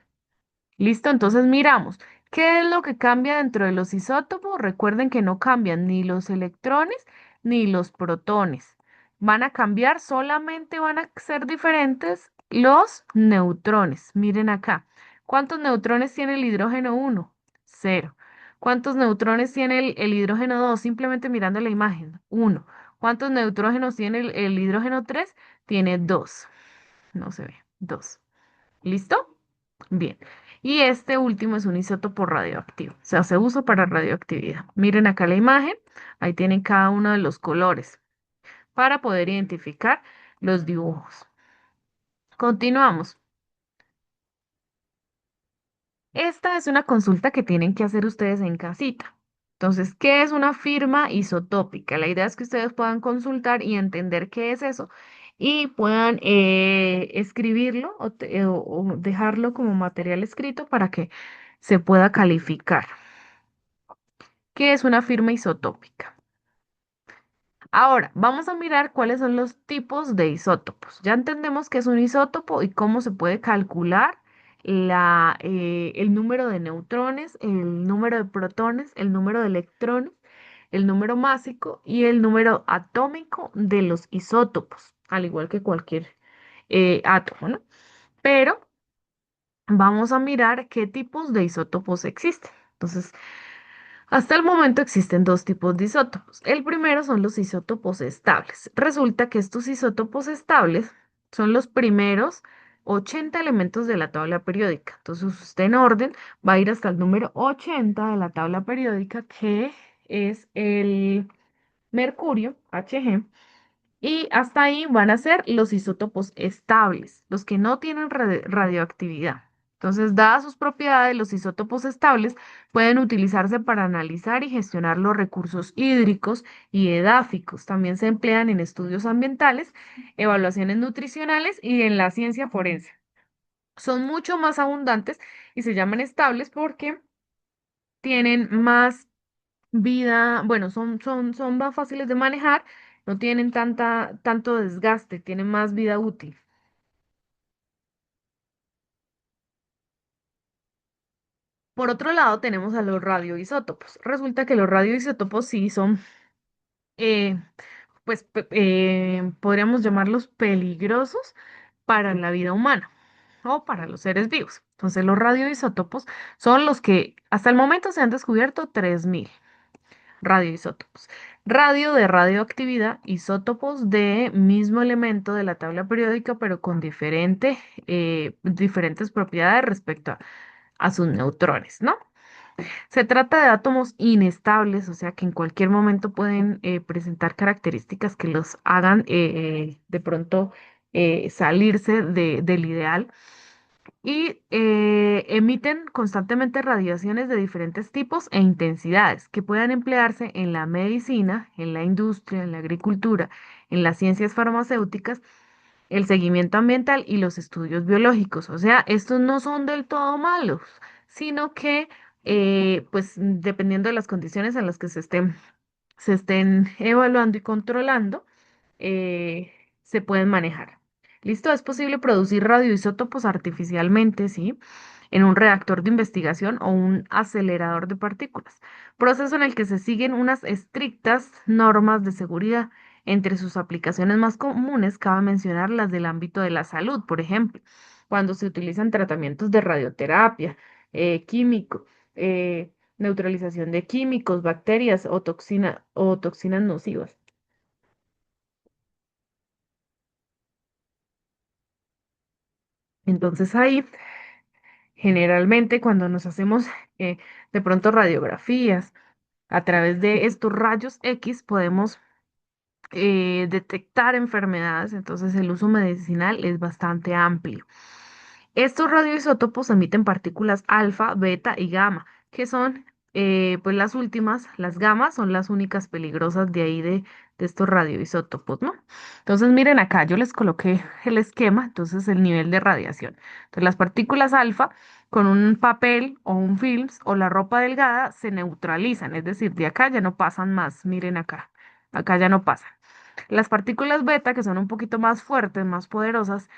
¿Listo? Entonces miramos. ¿Qué es lo que cambia dentro de los isótopos? Recuerden que no cambian ni los electrones ni los protones. Van a cambiar, solamente van a ser diferentes los neutrones. Miren acá. ¿Cuántos neutrones tiene el hidrógeno uno? Cero. ¿Cuántos neutrones tiene el hidrógeno 2? Simplemente mirando la imagen. Uno. ¿Cuántos neutrógenos tiene el hidrógeno 3? Tiene dos. No se ve. Dos. ¿Listo? Bien. Y este último es un isótopo radioactivo, o sea, se usa para radioactividad. Miren acá la imagen, ahí tienen cada uno de los colores para poder identificar los dibujos. Continuamos. Esta es una consulta que tienen que hacer ustedes en casita. Entonces, ¿qué es una firma isotópica? La idea es que ustedes puedan consultar y entender qué es eso y puedan escribirlo o dejarlo como material escrito para que se pueda calificar. ¿Qué es una firma isotópica? Ahora, vamos a mirar cuáles son los tipos de isótopos. Ya entendemos qué es un isótopo y cómo se puede calcular el número de neutrones, el número de protones, el número de electrones, el número másico y el número atómico de los isótopos, al igual que cualquier átomo, ¿no? Pero vamos a mirar qué tipos de isótopos existen. Entonces, hasta el momento existen dos tipos de isótopos. El primero son los isótopos estables. Resulta que estos isótopos estables son los primeros 80 elementos de la tabla periódica. Entonces usted en orden va a ir hasta el número 80 de la tabla periódica, que es el mercurio, Hg, y hasta ahí van a ser los isótopos estables, los que no tienen radioactividad. Entonces, dadas sus propiedades, los isótopos estables pueden utilizarse para analizar y gestionar los recursos hídricos y edáficos. También se emplean en estudios ambientales, evaluaciones nutricionales y en la ciencia forense. Son mucho más abundantes y se llaman estables porque tienen más vida, bueno, son más fáciles de manejar, no tienen tanto desgaste, tienen más vida útil. Por otro lado, tenemos a los radioisótopos. Resulta que los radioisótopos sí son, eh, pues, podríamos llamarlos peligrosos para la vida humana o para los seres vivos. Entonces, los radioisótopos son los que hasta el momento se han descubierto 3000 radioisótopos. Radio de radioactividad, isótopos de mismo elemento de la tabla periódica, pero con diferentes propiedades respecto a sus neutrones, ¿no? Se trata de átomos inestables, o sea que en cualquier momento pueden presentar características que los hagan de pronto salirse del ideal y emiten constantemente radiaciones de diferentes tipos e intensidades que puedan emplearse en la medicina, en la industria, en la agricultura, en las ciencias farmacéuticas, el seguimiento ambiental y los estudios biológicos. O sea, estos no son del todo malos, sino que, pues, dependiendo de las condiciones en las que se estén evaluando y controlando, eh, se pueden manejar. ¿Listo? Es posible producir radioisótopos artificialmente, ¿sí? En un reactor de investigación o un acelerador de partículas, proceso en el que se siguen unas estrictas normas de seguridad. Entre sus aplicaciones más comunes cabe mencionar las del ámbito de la salud, por ejemplo, cuando se utilizan tratamientos de radioterapia, químico, neutralización de químicos, bacterias o toxinas nocivas. Entonces ahí, generalmente, cuando nos hacemos de pronto radiografías, a través de estos rayos X podemos detectar enfermedades, entonces el uso medicinal es bastante amplio. Estos radioisótopos emiten partículas alfa, beta y gamma, que son pues las últimas, las gamas son las únicas peligrosas de ahí de estos radioisótopos, ¿no? Entonces miren acá, yo les coloqué el esquema, entonces el nivel de radiación. Entonces las partículas alfa con un papel o un film o la ropa delgada se neutralizan, es decir, de acá ya no pasan más, miren acá, acá ya no pasan. Las partículas beta, que son un poquito más fuertes, más poderosas,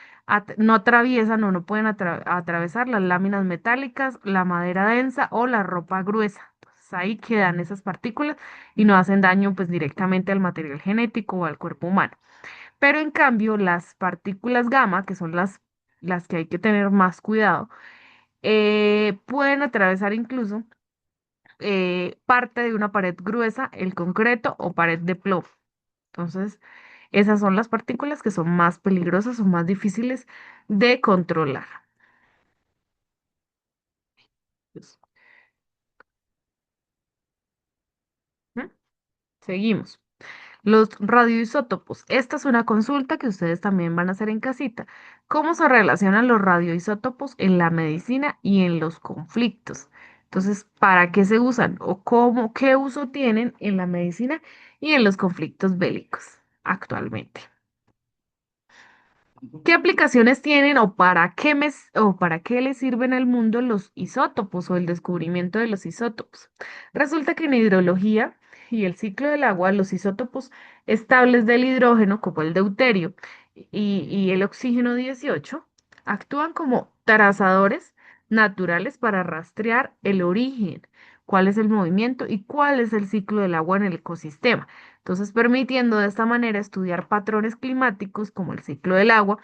no atraviesan o no pueden atravesar las láminas metálicas, la madera densa o la ropa gruesa. Entonces ahí quedan esas partículas y no hacen daño pues directamente al material genético o al cuerpo humano. Pero en cambio, las partículas gamma, que son las que hay que tener más cuidado, pueden atravesar incluso parte de una pared gruesa, el concreto o pared de plomo. Entonces, esas son las partículas que son más peligrosas o más difíciles de controlar. Pues, ¿mm? Seguimos. Los radioisótopos. Esta es una consulta que ustedes también van a hacer en casita. ¿Cómo se relacionan los radioisótopos en la medicina y en los conflictos? Entonces, ¿para qué se usan o cómo, qué uso tienen en la medicina y en los conflictos bélicos actualmente? ¿Qué aplicaciones tienen o o para qué les sirven al mundo los isótopos o el descubrimiento de los isótopos? Resulta que en hidrología y el ciclo del agua, los isótopos estables del hidrógeno, como el deuterio y el oxígeno 18, actúan como trazadores naturales para rastrear el origen, cuál es el movimiento y cuál es el ciclo del agua en el ecosistema. Entonces, permitiendo de esta manera estudiar patrones climáticos como el ciclo del agua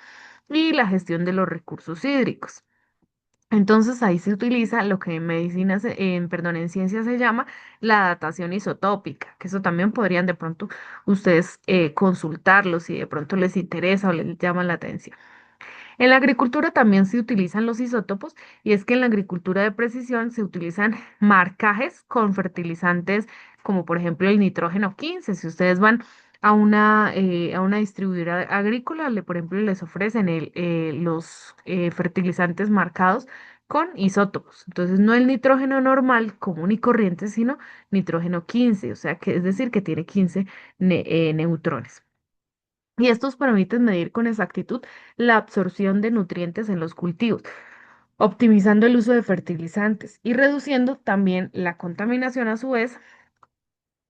y la gestión de los recursos hídricos. Entonces ahí se utiliza lo que en medicina, perdón, en ciencia se llama la datación isotópica, que eso también podrían de pronto ustedes consultarlo si de pronto les interesa o les llama la atención. En la agricultura también se utilizan los isótopos y es que en la agricultura de precisión se utilizan marcajes con fertilizantes como por ejemplo el nitrógeno 15. Si ustedes van a una distribuidora agrícola, por ejemplo, les ofrecen los fertilizantes marcados con isótopos. Entonces no el nitrógeno normal, común y corriente, sino nitrógeno 15, o sea que es decir que tiene 15 neutrones. Y estos permiten medir con exactitud la absorción de nutrientes en los cultivos, optimizando el uso de fertilizantes y reduciendo también la contaminación a su vez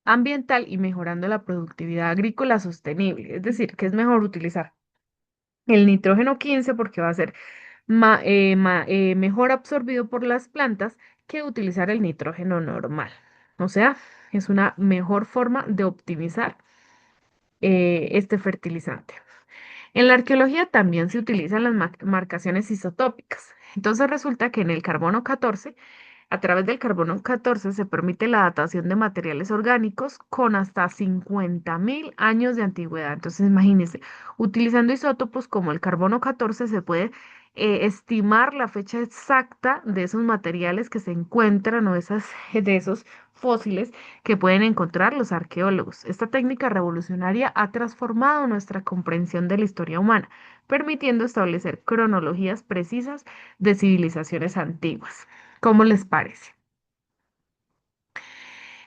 ambiental y mejorando la productividad agrícola sostenible. Es decir, que es mejor utilizar el nitrógeno 15 porque va a ser mejor absorbido por las plantas que utilizar el nitrógeno normal. O sea, es una mejor forma de optimizar este fertilizante. En la arqueología también se utilizan las marcaciones isotópicas. Entonces resulta que en el carbono 14, a través del carbono 14 se permite la datación de materiales orgánicos con hasta 50.000 años de antigüedad. Entonces imagínense, utilizando isótopos como el carbono 14 se puede estimar la fecha exacta de esos materiales que se encuentran o de esos fósiles que pueden encontrar los arqueólogos. Esta técnica revolucionaria ha transformado nuestra comprensión de la historia humana, permitiendo establecer cronologías precisas de civilizaciones antiguas. ¿Cómo les parece?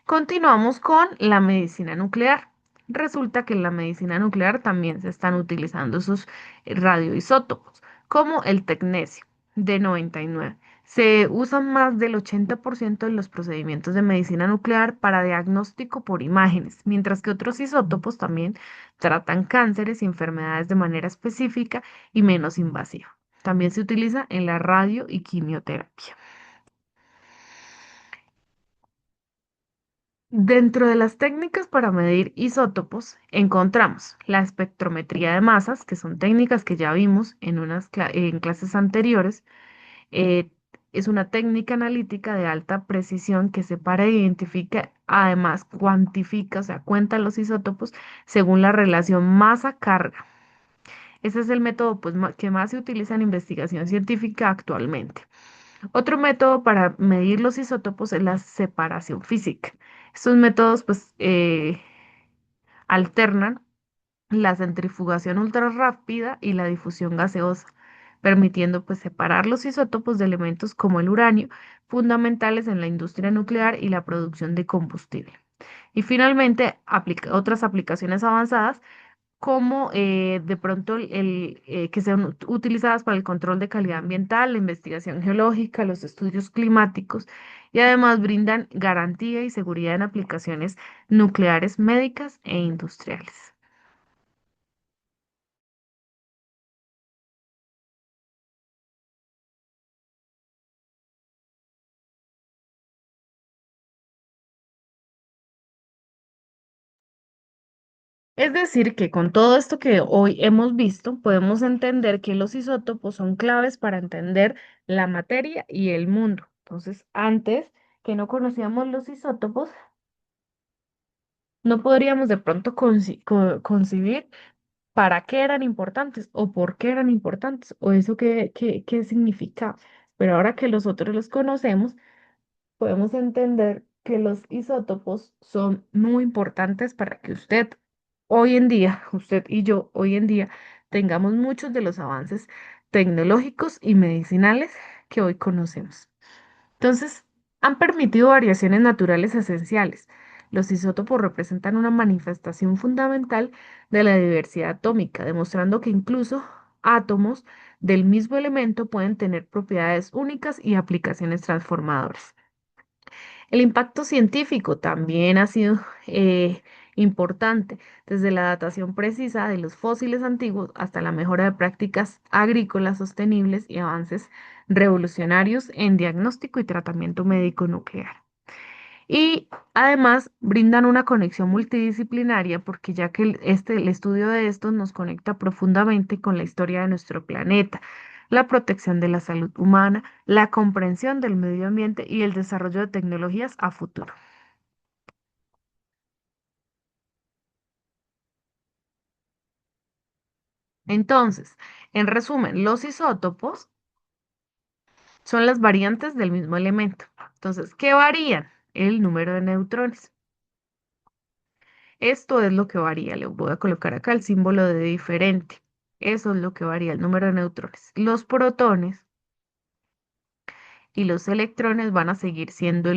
Continuamos con la medicina nuclear. Resulta que en la medicina nuclear también se están utilizando esos radioisótopos, como el tecnesio de 99. Se usan más del 80% de los procedimientos de medicina nuclear para diagnóstico por imágenes, mientras que otros isótopos también tratan cánceres y enfermedades de manera específica y menos invasiva. También se utiliza en la radio y quimioterapia. Dentro de las técnicas para medir isótopos encontramos la espectrometría de masas, que son técnicas que ya vimos en clases anteriores. Eh, es una técnica analítica de alta precisión que separa e identifica, además cuantifica, o sea, cuenta los isótopos según la relación masa-carga. Ese es el método pues, que más se utiliza en investigación científica actualmente. Otro método para medir los isótopos es la separación física. Estos métodos pues alternan la centrifugación ultra rápida y la difusión gaseosa, permitiendo pues separar los isótopos de elementos como el uranio, fundamentales en la industria nuclear y la producción de combustible. Y finalmente, otras aplicaciones avanzadas como de pronto que sean utilizadas para el control de calidad ambiental, la investigación geológica, los estudios climáticos y además brindan garantía y seguridad en aplicaciones nucleares, médicas e industriales. Es decir, que con todo esto que hoy hemos visto, podemos entender que los isótopos son claves para entender la materia y el mundo. Entonces, antes que no conocíamos los isótopos, no podríamos de pronto concebir para qué eran importantes o por qué eran importantes o eso qué significaba. Pero ahora que nosotros los conocemos, podemos entender que los isótopos son muy importantes para que usted hoy en día, usted y yo hoy en día, tengamos muchos de los avances tecnológicos y medicinales que hoy conocemos. Entonces, han permitido variaciones naturales esenciales. Los isótopos representan una manifestación fundamental de la diversidad atómica, demostrando que incluso átomos del mismo elemento pueden tener propiedades únicas y aplicaciones transformadoras. El impacto científico también ha sido importante, desde la datación precisa de los fósiles antiguos hasta la mejora de prácticas agrícolas sostenibles y avances revolucionarios en diagnóstico y tratamiento médico nuclear. Y además brindan una conexión multidisciplinaria porque ya que el estudio de estos nos conecta profundamente con la historia de nuestro planeta, la protección de la salud humana, la comprensión del medio ambiente y el desarrollo de tecnologías a futuro. Entonces, en resumen, los isótopos son las variantes del mismo elemento. Entonces, ¿qué varían? El número de neutrones. Esto es lo que varía. Le voy a colocar acá el símbolo de diferente. Eso es lo que varía el número de neutrones. Los protones y los electrones van a seguir siendo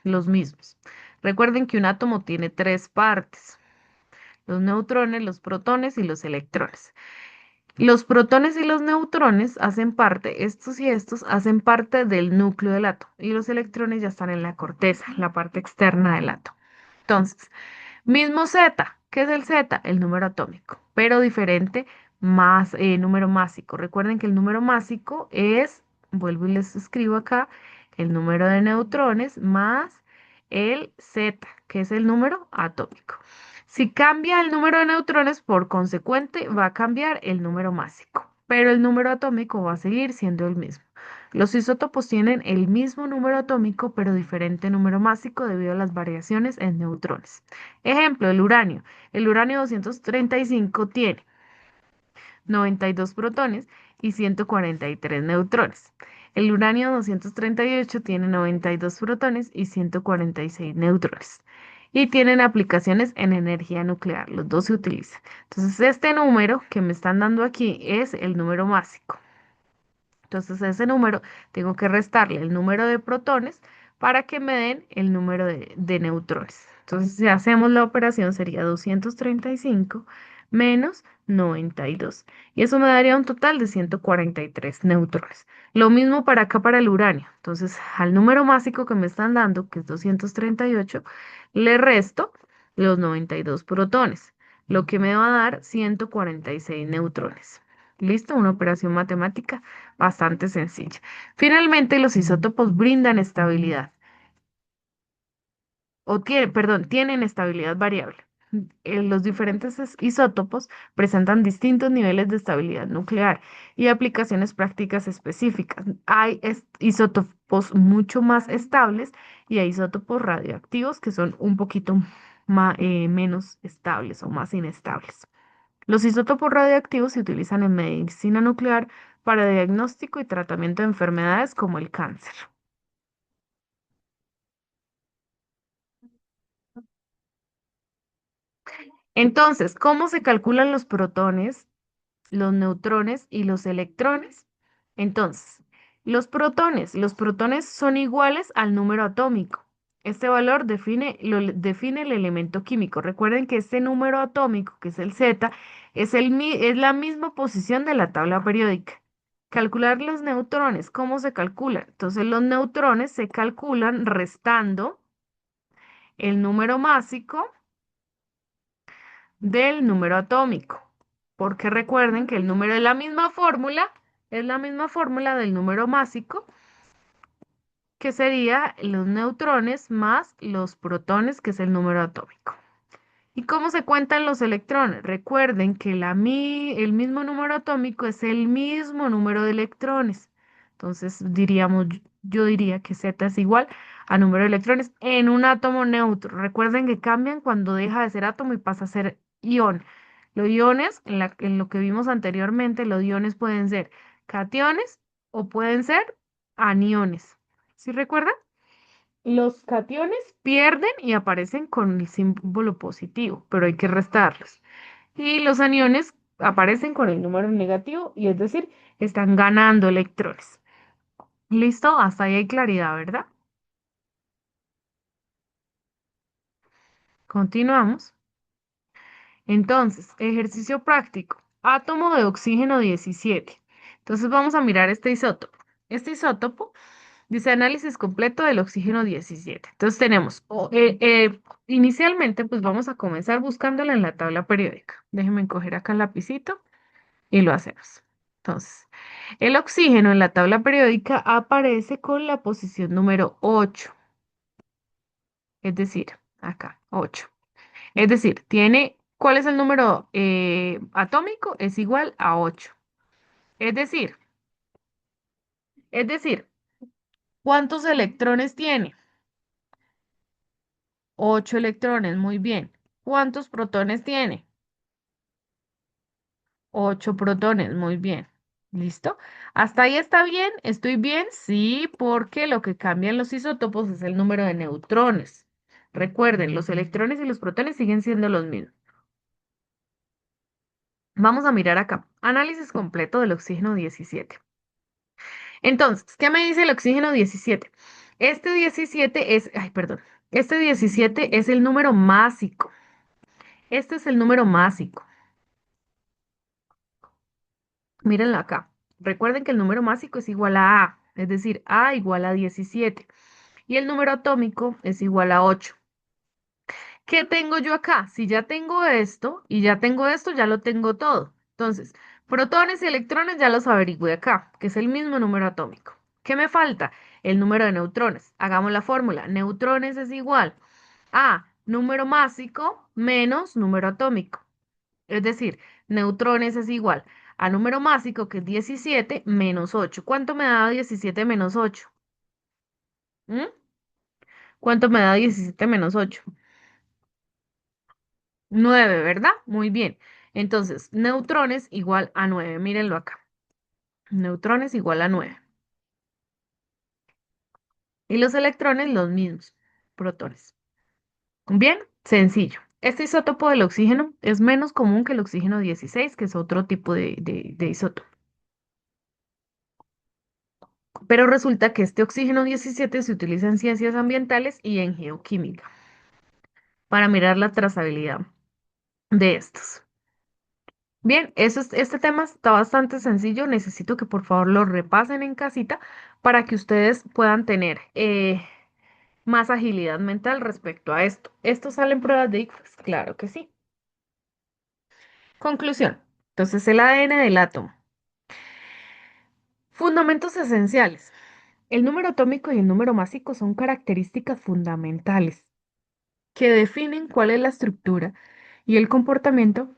los mismos. Recuerden que un átomo tiene tres partes: los neutrones, los protones y los electrones. Los protones y los neutrones hacen parte, estos y estos hacen parte del núcleo del átomo y los electrones ya están en la corteza, la parte externa del átomo. Entonces, mismo Z. ¿Qué es el Z? El número atómico, pero diferente, más número másico. Recuerden que el número másico es, vuelvo y les escribo acá, el número de neutrones más el Z, que es el número atómico. Si cambia el número de neutrones, por consecuente, va a cambiar el número másico, pero el número atómico va a seguir siendo el mismo. Los isótopos tienen el mismo número atómico, pero diferente número másico debido a las variaciones en neutrones. Ejemplo, el uranio. El uranio 235 tiene 92 protones y 143 neutrones. El uranio 238 tiene 92 protones y 146 neutrones. Y tienen aplicaciones en energía nuclear. Los dos se utilizan. Entonces, este número que me están dando aquí es el número másico. Entonces, a ese número tengo que restarle el número de protones para que me den el número de neutrones. Entonces, si hacemos la operación, sería 235 menos 92. Y eso me daría un total de 143 neutrones. Lo mismo para acá para el uranio. Entonces, al número másico que me están dando, que es 238, le resto los 92 protones, lo que me va a dar 146 neutrones. ¿Listo? Una operación matemática bastante sencilla. Finalmente, los isótopos brindan estabilidad, tienen estabilidad variable. Los diferentes isótopos presentan distintos niveles de estabilidad nuclear y aplicaciones prácticas específicas. Hay isótopos mucho más estables y hay isótopos radioactivos que son un poquito menos estables o más inestables. Los isótopos radioactivos se utilizan en medicina nuclear para diagnóstico y tratamiento de enfermedades como el cáncer. Entonces, ¿cómo se calculan los protones, los neutrones y los electrones? Entonces, los protones son iguales al número atómico. Este valor define el elemento químico. Recuerden que este número atómico, que es el Z, es la misma posición de la tabla periódica. Calcular los neutrones, ¿cómo se calcula? Entonces, los neutrones se calculan restando el número másico del número atómico, porque recuerden que el número es la misma fórmula del número másico, que sería los neutrones más los protones, que es el número atómico. ¿Y cómo se cuentan los electrones? Recuerden que el mismo número atómico es el mismo número de electrones. Entonces diríamos, yo diría que Z es igual a número de electrones en un átomo neutro. Recuerden que cambian cuando deja de ser átomo y pasa a ser ion. Los iones, en lo que vimos anteriormente, los iones pueden ser cationes o pueden ser aniones. ¿Sí recuerdan? Los cationes pierden y aparecen con el símbolo positivo, pero hay que restarlos. Y los aniones aparecen con el número negativo y es decir, están ganando electrones. ¿Listo? Hasta ahí hay claridad, ¿verdad? Continuamos. Entonces, ejercicio práctico. Átomo de oxígeno 17. Entonces vamos a mirar este isótopo. Este isótopo dice análisis completo del oxígeno 17. Entonces tenemos, inicialmente, pues vamos a comenzar buscándola en la tabla periódica. Déjenme coger acá el lapicito y lo hacemos. Entonces, el oxígeno en la tabla periódica aparece con la posición número 8, es decir, acá, 8. Es decir, ¿cuál es el número atómico? Es igual a 8. Es decir, es decir, ¿cuántos electrones tiene? 8 electrones, muy bien. ¿Cuántos protones tiene? 8 protones, muy bien. ¿Listo? ¿Hasta ahí está bien? ¿Estoy bien? Sí, porque lo que cambian los isótopos es el número de neutrones. Recuerden, los electrones y los protones siguen siendo los mismos. Vamos a mirar acá. Análisis completo del oxígeno 17. Entonces, ¿qué me dice el oxígeno 17? Este 17 es, ay, perdón, este 17 es el número másico. Este es el número másico. Mírenlo acá. Recuerden que el número másico es igual a A, es decir, A igual a 17. Y el número atómico es igual a 8. ¿Qué tengo yo acá? Si ya tengo esto y ya tengo esto, ya lo tengo todo. Entonces, protones y electrones ya los averigüé acá, que es el mismo número atómico. ¿Qué me falta? El número de neutrones. Hagamos la fórmula. Neutrones es igual a número másico menos número atómico. Es decir, neutrones es igual a número másico, que es 17, menos 8. ¿Cuánto me da 17 menos 8? ¿Mm? ¿Cuánto me da 17 menos 8? 9, ¿verdad? Muy bien. Entonces, neutrones igual a 9. Mírenlo acá. Neutrones igual a 9. Y los electrones los mismos. Protones. Bien, sencillo. Este isótopo del oxígeno es menos común que el oxígeno 16, que es otro tipo de isótopo. Pero resulta que este oxígeno 17 se utiliza en ciencias ambientales y en geoquímica para mirar la trazabilidad de estos. Bien, este tema está bastante sencillo. Necesito que por favor lo repasen en casita para que ustedes puedan tener más agilidad mental respecto a esto. ¿Esto sale en pruebas de ICFES? Claro que sí. Conclusión. Entonces, el ADN del átomo. Fundamentos esenciales. El número atómico y el número másico son características fundamentales que definen cuál es la estructura y el comportamiento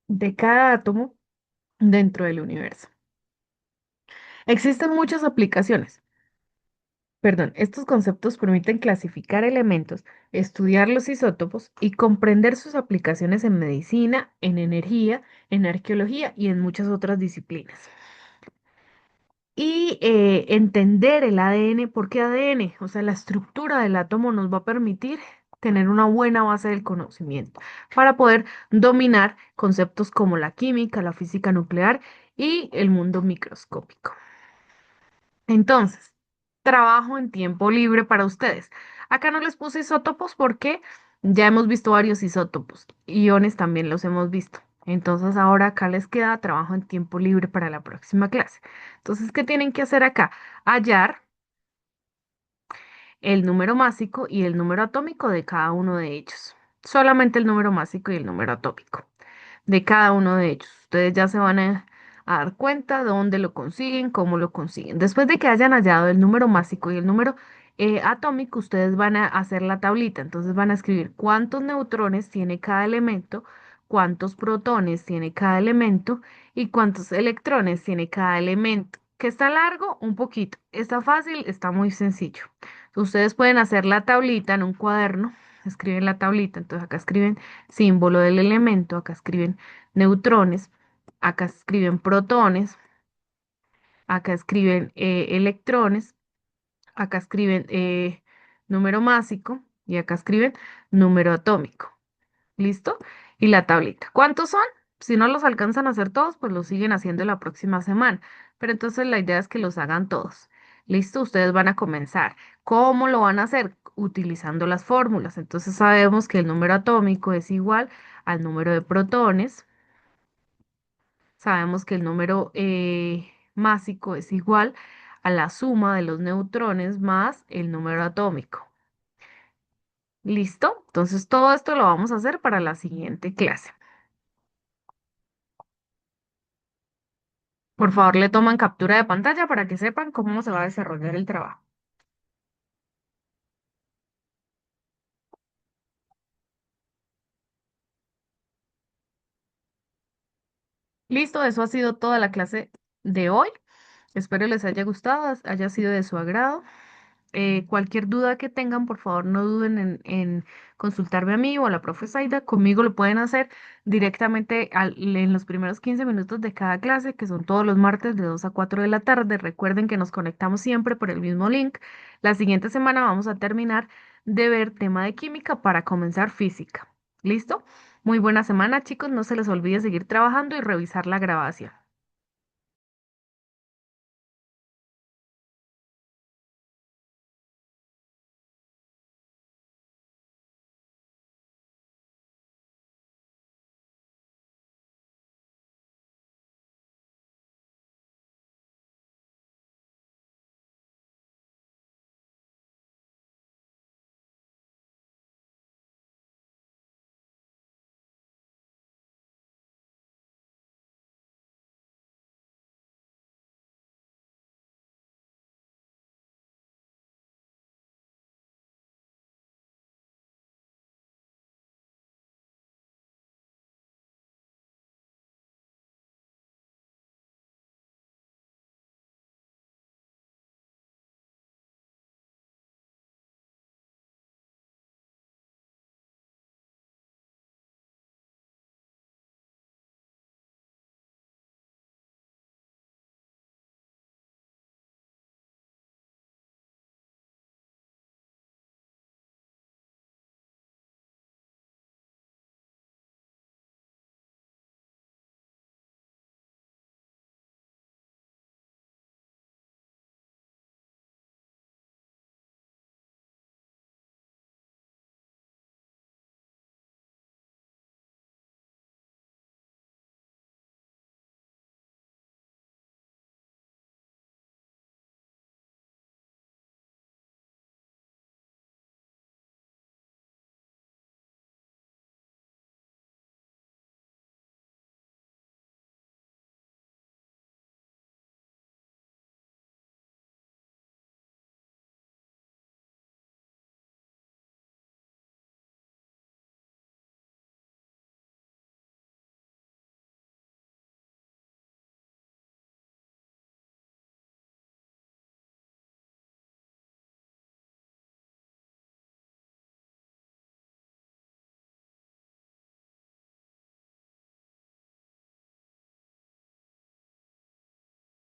de cada átomo dentro del universo. Existen muchas aplicaciones. Perdón, estos conceptos permiten clasificar elementos, estudiar los isótopos y comprender sus aplicaciones en medicina, en energía, en arqueología y en muchas otras disciplinas. Y entender el ADN, ¿por qué ADN? O sea, la estructura del átomo nos va a permitir tener una buena base del conocimiento para poder dominar conceptos como la química, la física nuclear y el mundo microscópico. Entonces, trabajo en tiempo libre para ustedes. Acá no les puse isótopos porque ya hemos visto varios isótopos. Iones también los hemos visto. Entonces, ahora acá les queda trabajo en tiempo libre para la próxima clase. Entonces, ¿qué tienen que hacer acá? Hallar el número másico y el número atómico de cada uno de ellos. Solamente el número másico y el número atómico de cada uno de ellos. Ustedes ya se van a dar cuenta de dónde lo consiguen, cómo lo consiguen. Después de que hayan hallado el número másico y el número atómico, ustedes van a hacer la tablita. Entonces van a escribir cuántos neutrones tiene cada elemento, cuántos protones tiene cada elemento y cuántos electrones tiene cada elemento. ¿Que está largo? Un poquito. ¿Está fácil? Está muy sencillo. Ustedes pueden hacer la tablita en un cuaderno, escriben la tablita, entonces acá escriben símbolo del elemento, acá escriben neutrones, acá escriben protones, acá escriben electrones, acá escriben número másico y acá escriben número atómico. ¿Listo? Y la tablita. ¿Cuántos son? Si no los alcanzan a hacer todos, pues los siguen haciendo la próxima semana. Pero entonces la idea es que los hagan todos. ¿Listo? Ustedes van a comenzar. ¿Cómo lo van a hacer? Utilizando las fórmulas. Entonces sabemos que el número atómico es igual al número de protones. Sabemos que el número másico es igual a la suma de los neutrones más el número atómico. ¿Listo? Entonces todo esto lo vamos a hacer para la siguiente clase. Por favor, le toman captura de pantalla para que sepan cómo se va a desarrollar el trabajo. Listo, eso ha sido toda la clase de hoy. Espero les haya gustado, haya sido de su agrado. Cualquier duda que tengan, por favor, no duden en consultarme a mí o a la profe Zaida. Conmigo lo pueden hacer directamente en los primeros 15 minutos de cada clase, que son todos los martes de 2 a 4 de la tarde. Recuerden que nos conectamos siempre por el mismo link. La siguiente semana vamos a terminar de ver tema de química para comenzar física. ¿Listo? Muy buena semana, chicos. No se les olvide seguir trabajando y revisar la grabación.